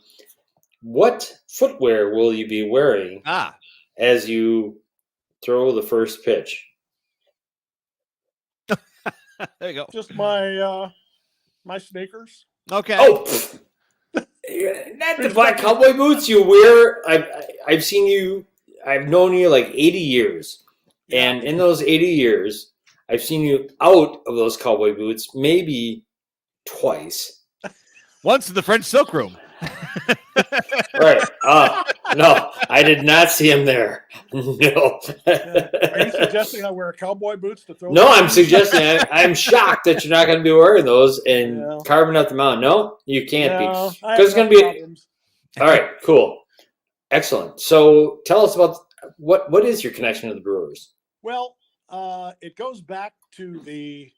What footwear will you be wearing as you throw the first pitch? There you go. Just my sneakers. Okay. Oh, not the black cowboy boots you wear. I've seen you. I've known you like 80 years. And in those 80 years, I've seen you out of those cowboy boots maybe twice. Once in the French Silk Room. Right. No, I did not see him there. No. Are you suggesting I wear cowboy boots to throw? No, I'm suggesting I'm shocked that you're not going to be wearing those and carving out the mountain. No, you can't be. Because it's going to be. All right, cool. Excellent. So tell us about what is your connection to the Brewers? Well, it goes back to the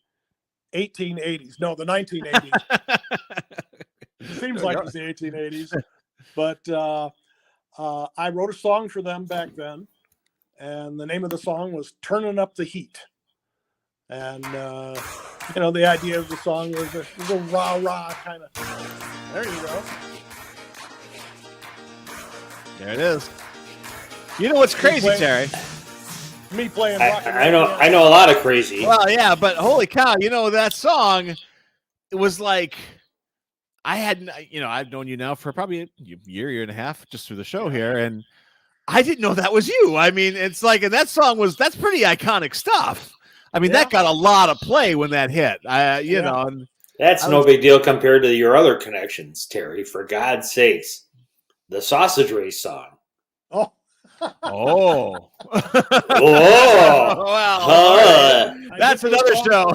1880s. No, the 1980s. Seems like it was the 1880s. But I wrote a song for them back then, and the name of the song was "Turning Up the Heat." And the idea of the song was a rah rah kind of. There you go. There it is. You know what's crazy, Terry? Me playing rock and I roll. know. I know a lot of crazy. Well, yeah, but holy cow! That song. It was like I had, I've known you now for probably a year and a half, just through the show here, and I didn't know that was you. I mean, it's like, and that's pretty iconic stuff. I mean, that got a lot of play when that hit. And that's no big deal compared to your other connections, Terry. For God's sakes, the Sausage Race song. Oh. Oh. Well, that's another show.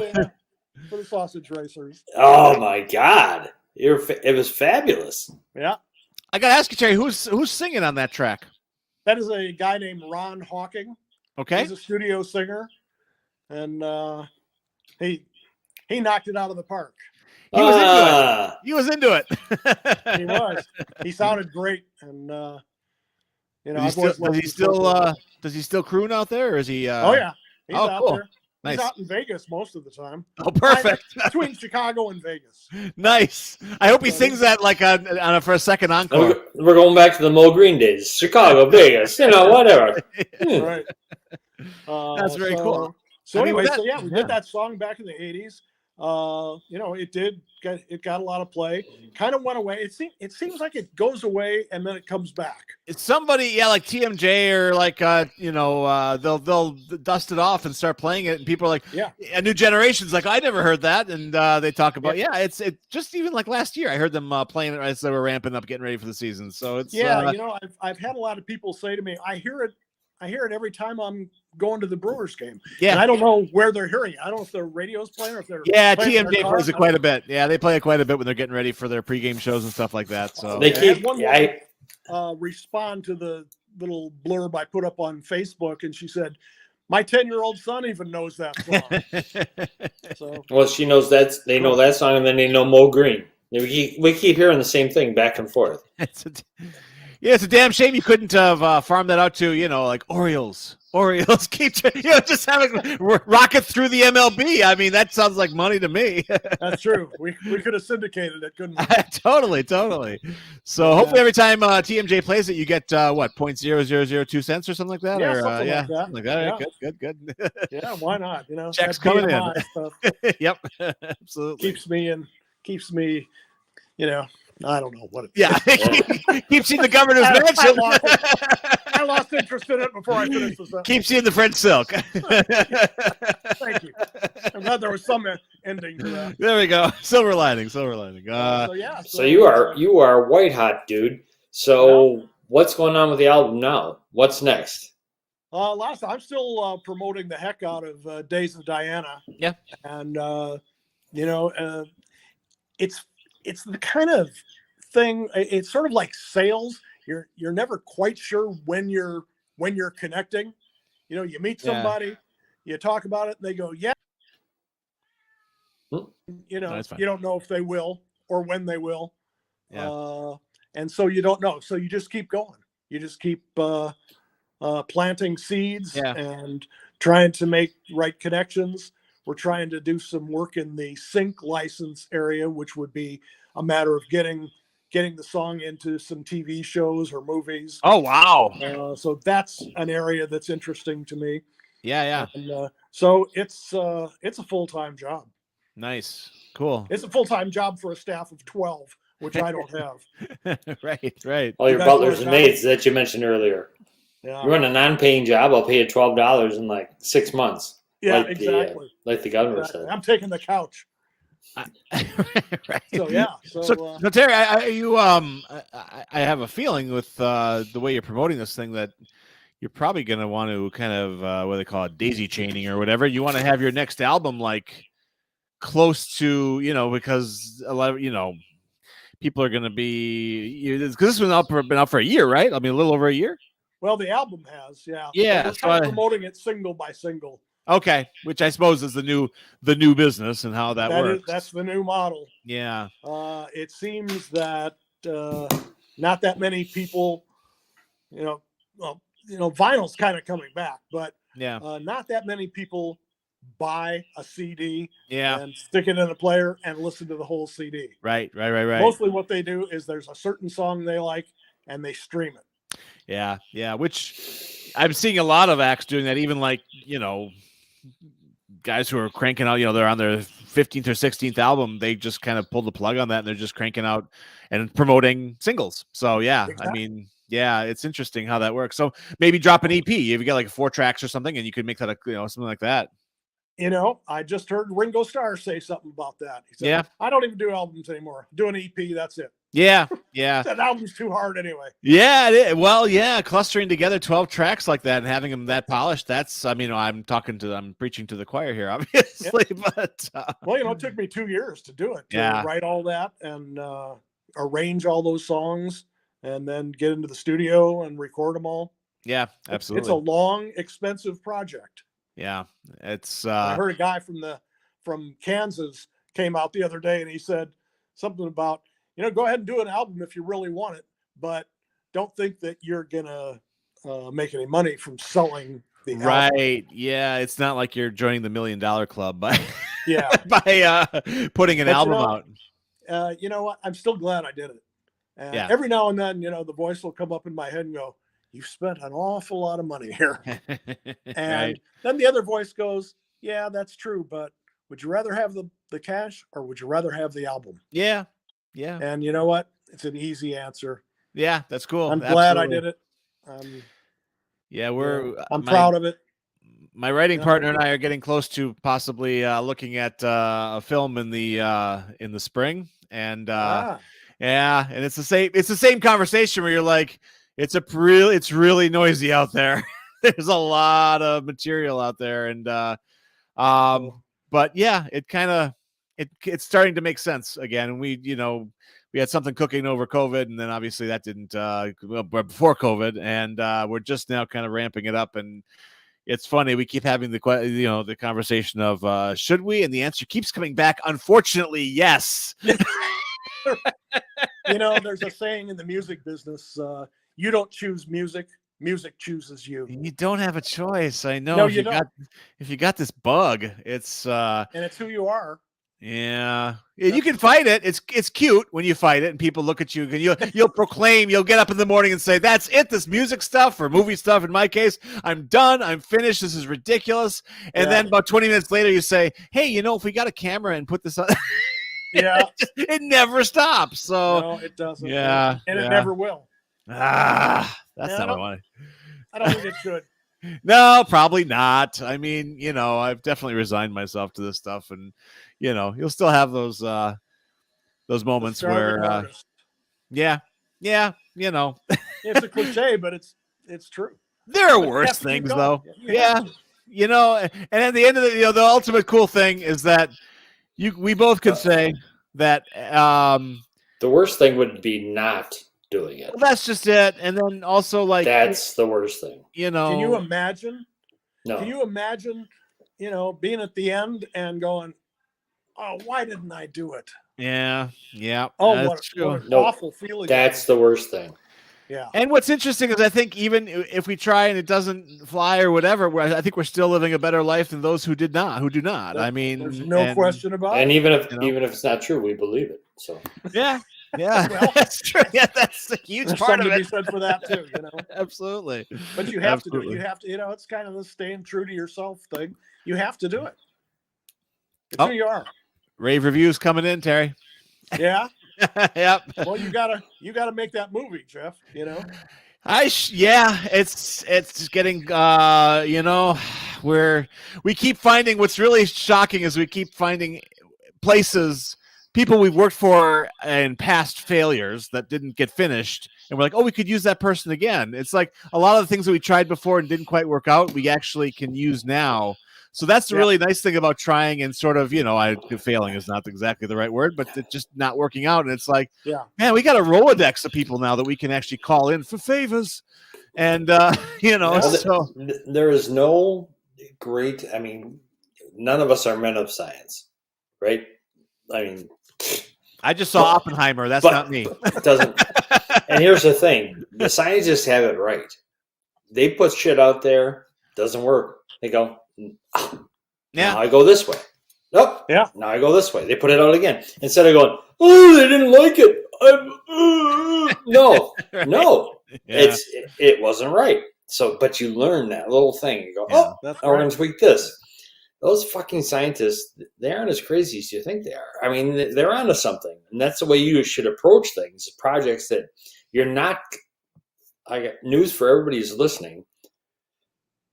For the Sausage Racers. Oh my God, it was fabulous. Yeah. I got to ask you, Terry, who's singing on that track? That is a guy named Ron Hawking. Okay. He's a studio singer, and he knocked it out of the park. He was into it. He was into it. He was. He sounded great, and does he still croon out there, or is he? Oh yeah, he's out cool. there. Nice. He's out in Vegas most of the time. Oh, perfect. Between Chicago and Vegas. Nice. I hope he sings that like for a second encore. We're going back to the Mo Green days. Chicago, Vegas, whatever. Right. That's very cool. So we did that song back in the 80s. It got a lot of play. Kind of went away. It seems like it goes away and then it comes back. It's somebody, like TMJ or like they'll dust it off and start playing it, and people are like, a new generation's like, I never heard that, and they talk about it's just even like last year I heard them playing it as they were ramping up, getting ready for the season. So it's I've had a lot of people say to me, I hear it every time I'm going to the Brewers game. Yeah. And I don't know where they're hearing it. I don't know if their radio's playing or if they're TMJ plays it quite a bit. Yeah, they play it quite a bit when they're getting ready for their pregame shows and stuff like that. So they keep respond to the little blurb I put up on Facebook, and she said, my 10-year-old son even knows that song. Well, she knows they know that song, and then they know Mo Green. We keep hearing the same thing back and forth. It's a damn shame you couldn't have farmed that out to, like Orioles. Orioles keep just having rocket through the MLB. I mean, that sounds like money to me. That's true. We could have syndicated it, couldn't we? Totally. So hopefully every time TMJ plays it, you get what, 0.0002 cents or something like that? Yeah, or, something like that. Yeah. Good. Yeah, why not? Checks coming in. Stuff Yep, absolutely. Keeps me. I don't know what it keeps you in the governor's mansion. I lost interest in it before I finished this. Keeps you in the French silk. Thank you. I'm glad there was some ending to that. There we go. Silver lining. So you are white hot, dude. So what's going on with the album now? What's next? I'm still promoting the heck out of Days of Diana. Yeah. And it's the kind of thing. It's sort of like sales. You're never quite sure when you're connecting. You meet somebody, you talk about it, and they go, yeah. You don't know if they will or when they will. Yeah. And so you don't know. So you just keep going. You just keep planting seeds and trying to make right connections. We're trying to do some work in the sync license area, which would be a matter of getting the song into some TV shows or movies. Oh, wow. So that's an area that's interesting to me. Yeah. And, so it's a full-time job. Nice. Cool. It's a full-time job for a staff of 12, which I don't have. Right. All your butlers and maids that you mentioned earlier. Yeah. You run a non-paying job, I'll pay you $12 in like 6 months. Yeah, like exactly. Like the governor said. I'm taking the couch. Right. So yeah. So Terry, I have a feeling with the way you're promoting this thing that you're probably going to want to kind of what they call it, daisy chaining or whatever. You want to have your next album like close to, because a lot of people are going to be, because this has been out for a year, right? I mean, a little over a year. Well, the album has, yeah. Yeah. We're kind of promoting it single by single. Okay, which I suppose is the new business and how that works. That's the new model. Yeah. It seems that not that many people well, vinyl's kind of coming back, but Yeah. not that many people buy a CD Yeah. and stick it in a player and listen to the whole CD. Right. Mostly what they do is there's a certain song they like and they stream it. Yeah. Which I'm seeing a lot of acts doing that, even like, guys who are cranking out, they're on their 15th or 16th album. They just kind of pulled the plug on that and they're just cranking out and promoting singles. So yeah, Exactly. I mean, yeah, it's interesting how that works. So maybe drop an EP. If you got like 4 tracks or something, and you could make that something like that. I just heard Ringo Starr say something about that. He said, Yeah. I don't even do albums anymore. Do an EP, that's it. Yeah. That album's too hard anyway. Yeah, it is. Well, yeah, clustering together 12 tracks like that and having them that polished, that's, I'm preaching to the choir here, obviously, but. Well, it took me 2 years to do it, to write all that and arrange all those songs and then get into the studio and record them all. Yeah, absolutely. It's a long, expensive project. Yeah, it's. I heard a guy from Kansas came out the other day and he said something about, go ahead and do an album if you really want it, but don't think that you're gonna make any money from selling the album. Right. Yeah, it's not like you're joining the $1 Million Club by putting an album out. You know what? I'm still glad I did it. And Yeah. every now and then, the voice will come up in my head and go, "You've spent an awful lot of money here." And Right. then the other voice goes, "Yeah, that's true, but would you rather have the cash or would you rather have the album?" Yeah. And you know what? It's an easy answer. Yeah, that's cool. I'm glad I Absolutely. did it. Yeah, I'm proud of it. My writing partner and I are getting close to possibly looking at a film in the spring, and and it's the same conversation where you're like, it's really noisy out there. There's a lot of material out there, and but yeah, it's starting to make sense again. And we had something cooking over COVID, and then obviously that didn't before COVID, and we're just now kind of ramping it up. And it's funny, we keep having the conversation of should we, and the answer keeps coming back, unfortunately, yes. There's a saying in the music business, you don't choose music chooses you. You don't have a choice. I know. No, if you don't. If you got this bug, it's and it's who you are. Yeah, you can fight it. It's cute when you fight it and people look at you and you'll proclaim, you'll get up in the morning and say, "That's it. This music stuff or movie stuff. In my case, I'm done. I'm finished. This is ridiculous." And then about 20 minutes later, you say, "Hey, if we got a camera and put this on." Yeah, it never stops. So no, it doesn't. Yeah, and it never will. That's not what I want. I don't think it should. No, probably not. I mean, I've definitely resigned myself to this stuff, and you'll still have those moments where, yeah, it's a cliche, but it's true. There are worse things, though. Yeah, and at the end of the ultimate cool thing is that we both could say that the worst thing would be not doing it. Well, that's just it. And then also, like, that's the worst thing. Can you imagine? No. Can you imagine, being at the end and going, "Oh, why didn't I do it?" Yeah. Oh, what an awful feeling. That's the worst thing. Yeah. And what's interesting is I think even if we try and it doesn't fly or whatever, I think we're still living a better life than those who do not. I mean, there's no question about it. And even if it's not true, we believe it. So yeah, well, that's true. Yeah, that's a huge part of it. Something to be said for that too. Absolutely. But you have to do it. You have to. It's kind of the staying true to yourself thing. You have to do it. It's who you are. Rave reviews coming in, Terry. Yeah. Yep. Well, you gotta make that movie, Jeff. It's getting we keep finding, what's really shocking is we keep finding places, people we've worked for and past failures that didn't get finished, and we're like, oh, we could use that person again. It's like a lot of the things that we tried before and didn't quite work out, we actually can use now. So that's the really nice thing about trying and sort of, failing is not exactly the right word, but it's just not working out. And it's like, man, we got a Rolodex of people now that we can actually call in for favors. And, so there is no great, none of us are men of science, right? I just saw Oppenheimer. That's not me. It doesn't. And here's the thing: the scientists have it right. They put shit out there, doesn't work. They go, Yeah. now I go this way. Nope. Yeah. Now I go this way. They put it out again instead of going, oh, they didn't like it. No, Right. no, Yeah. it wasn't right. So, but you learn that little thing. You go, Yeah. That's we're right. going to tweak this. Those fucking scientists, they aren't as crazy as you think they are. I mean, they're onto something. And that's the way you should approach things, projects that you're not. I got news for everybody who's listening.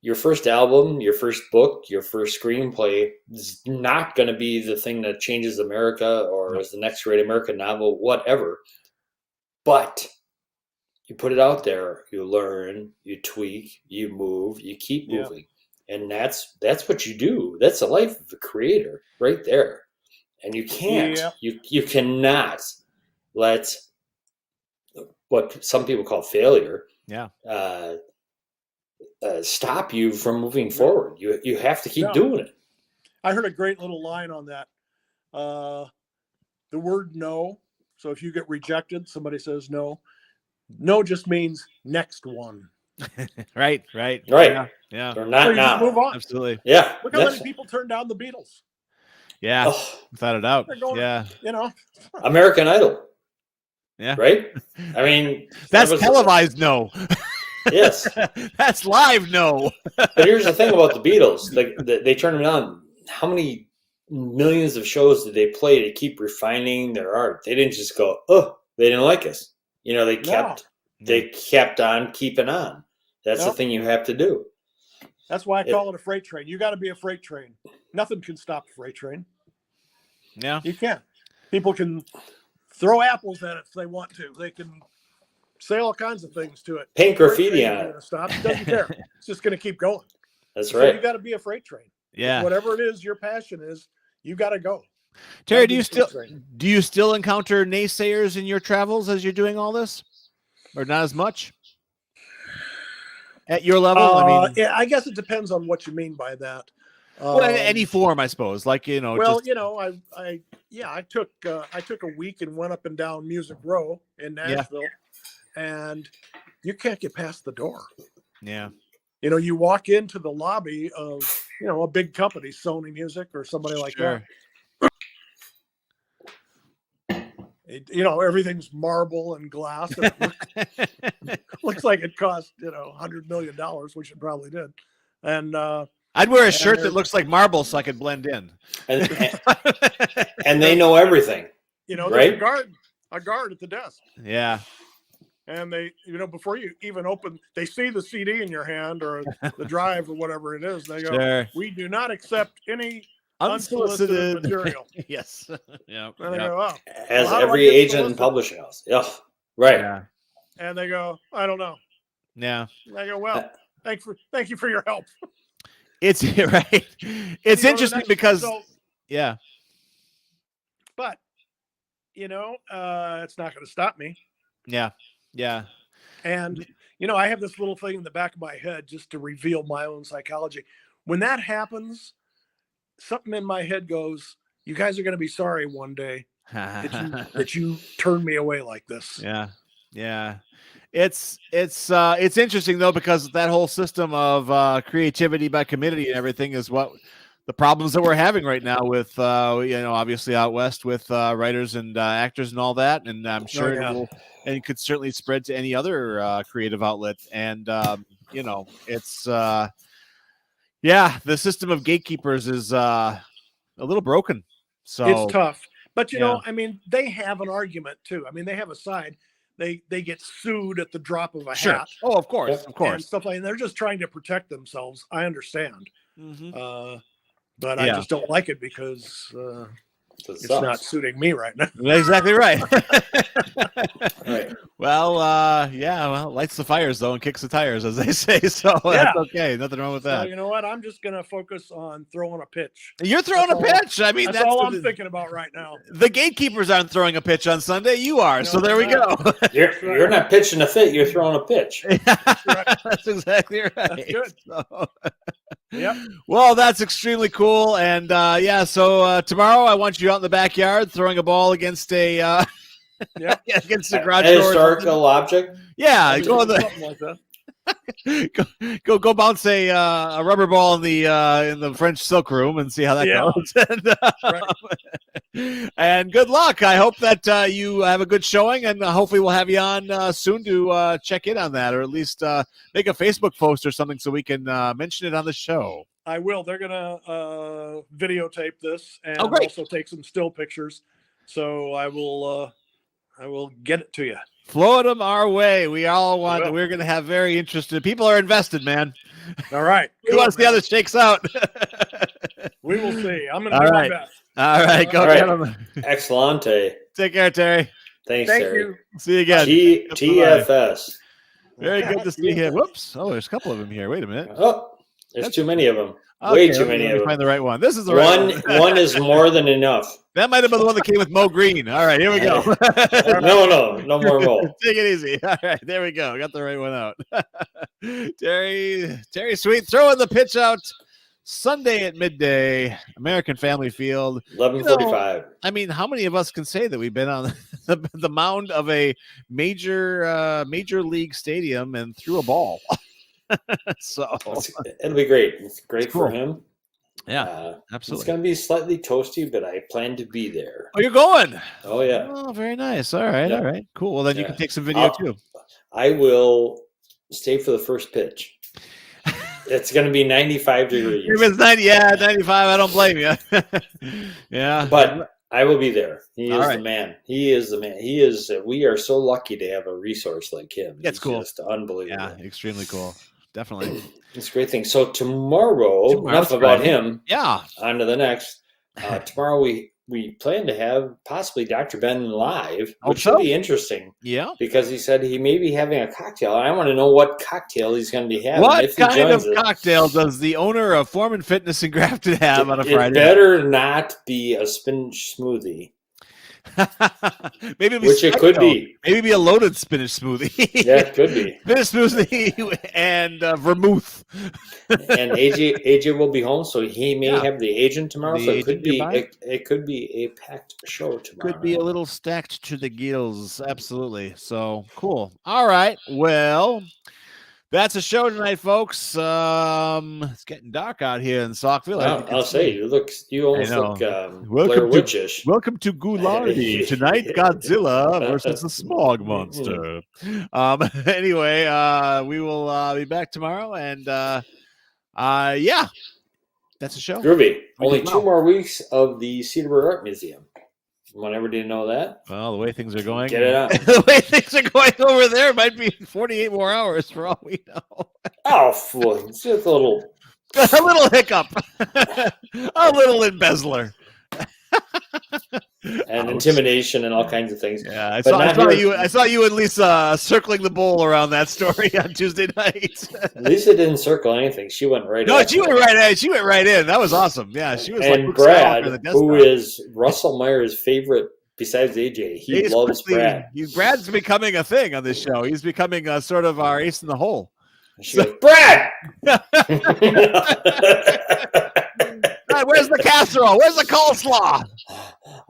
Your first album, your first book, your first screenplay is not going to be the thing that changes America or is the next great American novel, whatever. But you put it out there, you learn, you tweak, you move, you keep Yeah. moving. And that's what you do. That's the life of a creator right there. And you can't, Yeah. you cannot let what some people call failure Yeah. stop you from moving forward. You have to keep No. doing it. I heard a great little line on that. The word no. So if you get rejected, somebody says no. No just means next one. Right. Right. Yeah. Or So not you just now. move on. Absolutely. Yeah. Look how many Next- people turned down the Beatles. Yeah. Oh, Without a doubt. They're going- Yeah. You know, American Idol. Yeah. Right? I mean, That's that was- televised. No. Yes. That's live. No. But here's the thing about the Beatles. They turned them down. How many millions of shows did they play to keep refining their art? They didn't just go, oh, they didn't like us. You know, they kept on keeping on. That's the Yep. thing you have to do. that's why I call it a freight train. You got to be a freight train. Nothing can stop a freight train. Yeah. You can't. People can throw apples at it if they want to. They can say all kinds of things to it. Paint Freight graffiti train on isn't it. gonna stop. It doesn't care. It's just going to keep going. That's So right. you got to be a freight train. Yeah. Whatever it is your passion is, you got to go. Terry, Gotta do be you a still freight train. do you still encounter naysayers in your travels as you're doing all this, or not as much? At your level, I mean, yeah, I guess it depends on what you mean by that. well, in any form, I suppose. Like Well, just, you know, I took a week and went up and down Music Row in Nashville, and you can't get past the door. yeah, You know, you walk into the lobby of a big company, Sony Music or somebody like sure. that. Everything's marble and glass. And it looks like it cost $100 million, which it probably did. And I'd wear a shirt that there's- looks like marble so I could blend in. And they know everything. there's Right? a guard at the desk. Yeah, And they, before you even open, they see the CD in your hand or the drive or whatever it is. They go, sure. we do not accept any unsolicited material. Yes. Yeah. And they Yeah. go, oh. As Well, how do I every get agent and solicited? publishing house. Yeah. Right. Yeah. And they go, I don't know. Yeah. And I go, well, thank you for your help. It's right. It's And you go to the interesting next- because so- yeah. but it's not going to stop me. Yeah. Yeah. And I have this little thing in the back of my head just to reveal my own psychology. When that happens, something in my head goes, you guys are going to be sorry one day that you turned me away like this. Yeah. Yeah. It's interesting though, because that whole system of creativity by committee and everything is what the problems that we're having right now with obviously out west with writers and actors and all that. And I'm sure yeah. it will, and it could certainly spread to any other creative outlet. And it's the system of gatekeepers is a little broken. So It's tough. But Yeah. they have an argument too. They have a side. They get sued at the drop of a Sure. hat. Oh, of course, of And course. stuff like, and they're just trying to protect themselves. I understand. Mhm. But I Yeah. just don't like it because It it's sucks. not suiting me right now. Exactly right. Right. Well, lights the fires though and kicks the tires, as they say. So that's okay. Nothing wrong with So that. you know what? I'm just going to focus on throwing a pitch. You're throwing a That's all- pitch. I mean, That's all I'm the, thinking about right now. the gatekeepers aren't throwing a pitch on Sunday. You are. So No, there we they're go. You're not pitching a fit. You're throwing a pitch. That's exactly right. That's good. So- Yep. Well, that's extremely cool. And so tomorrow I want you out in the backyard throwing a ball against a Yeah. against the An garage door. or something. historical object. Yeah, go on the Something like that. go bounce a rubber ball in the French Silk Room and see how that Yeah. goes. And good luck. I hope that you have a good showing, and hopefully we'll have you on soon to check in on that, or at least make a Facebook post or something so we can mention it on the show. I will. They're gonna videotape this and Oh, great. also take some still pictures. So I will get it to you. Float them our way. We all want. Well. We're going to have very interested people. Are invested, man. All right. We want to see how this shakes out. We will see. I'm gonna All do right. my best. All right, go All right. gentlemen. Excellente. Take care, Terry. Thanks, Thank Terry. you. See you again. TFS. Very good to see you. Whoops. Oh, there's a couple of them here. Wait a minute. Oh, there's too many of them. Way too many let of me them. find the right one. This is the right one. One is more than enough. That might have been the one that came with Mo Green. All right, here we go. No more Mo. Take it easy. All right, there we go. Got the right one out. Terry Sweet throwing the pitch out Sunday at midday, American Family Field. 11:45. I mean, how many of us can say that we've been on the mound of a major league stadium and threw a ball? So It'll be great. It's great cool. for him. Yeah, It's absolutely. going to be slightly toasty, but I plan to be there. Oh, you're going? Oh, yeah. Oh, very nice. All right, Yeah. all right, cool. Well, then you Yeah. can take some video too. I will stay for the first pitch. It's going to be 95 degrees. If it's 95, I don't blame you. Yeah. But I will be there. He All is right. the man. He is the man. He is. We are so lucky to have a resource like him. That's He's cool. Just unbelievable. Yeah, extremely cool. Definitely. It's a great thing. So tomorrow, Tomorrow's enough about Friday. him. Yeah. On to the next. Tomorrow we plan to have possibly Dr. Ben live, Hope which should so. be interesting Yeah. because he said he may be having a cocktail. And I want to know what cocktail he's going to be having. What if he kind of joins us. cocktail does the owner of Foreman Fitness in Grafton have on a It Friday? better not be a spinach smoothie, Maybe it'll be which it spiked, could though. be. Maybe it'll be a loaded spinach smoothie. Yeah, it could be. Spinach smoothie and vermouth. And AJ will be home, so he may Yeah. have the agent tomorrow. The So it could agent be goodbye? it could be a packed show tomorrow. Could be a little stacked to the gills. Absolutely. So cool. All right. Well, that's a show tonight, folks. It's getting dark out here in Saukville. as you can I'll say see. you almost know. look Welcome Blair to- Witchish. Welcome to Goulardi. Tonight, Godzilla versus the Smog Monster. Anyway, we will be back tomorrow, and yeah, that's a show. Groovy. We Only did 2 well. more weeks of the Cedarburg Art Museum. Want everybody to know that? Well, the way things are going, Get it out. the way things are going over there might be 48 more hours for all we know. Oh, fool. It's just a little. A little hiccup, a little embezzler. And intimidation and all kinds of things. Yeah, I But saw not here. you. I saw you and Lisa circling the bowl around that story on Tuesday night. Lisa didn't circle anything. She went right No, after she it. went right in. She went right in. That was awesome. Yeah, she was like And Luke Brad, Skywalker, the who desktop. is Russell Meyer's favorite besides AJ, he He's loves quickly- Brad. Brad's becoming a thing on this show. He's becoming sort of our ace in the hole. She goes, Brad! Brad, where's the casserole? Where's the coleslaw?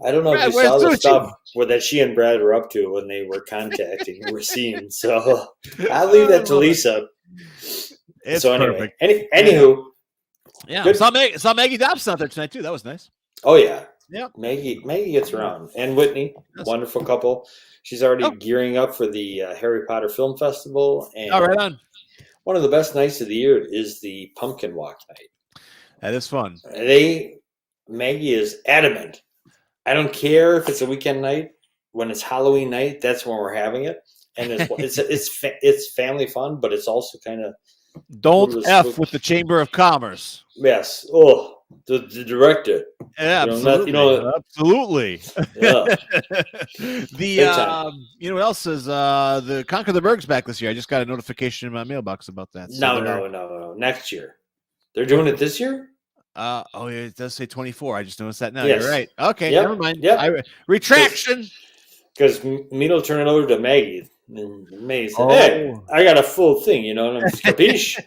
I don't know Brad, if you where's saw the sushi? stuff that she and Brad were up to when they were contacting and were seen. So I'll leave that to Lisa. It's so anyway, perfect. anywho, Yeah, good. saw Maggie Dobson out there tonight too. That was nice. Oh yeah, Yep. Maggie gets around, and Whitney, Yes. wonderful couple. She's already Oh. gearing up for the Harry Potter Film Festival, and All right on. one of the best nights of the year is the Pumpkin Walk night. That is fun. Maggie is adamant. I don't care if it's a weekend night. When it's Halloween night, that's when we're having it, and it's family fun, but it's also kind of Don't Little F spook. with the Chamber of Commerce. yes. Oh, the director. Yeah, You know, absolutely. Absolutely. Yeah. The time. you know what else is the Conquer the Berg's back this year. I just got a notification in my mailbox about that. So they're- No. Next year, they're doing it this year. oh yeah, it does say 24. I just noticed that now. Yes. You're right. Okay, Yep, never mind. yep. Retraction. Because me will turn it over to Maggie. And Maggie said, "Hey, Oh. I got a full thing, and I'm capiche."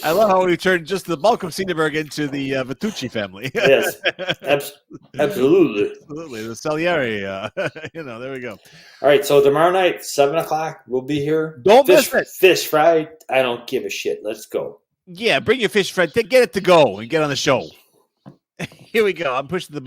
I love how we turned just the bulk of Cedarburg into the Vitucci family. Yes, absolutely. Absolutely. The Salieri, there we go. All right, so tomorrow night, 7:00, we'll be here. Don't miss it. Fish fry. I don't give a shit. Let's go. Yeah, bring your fish fry. Get it to go and get on the show. Here we go. I'm pushing the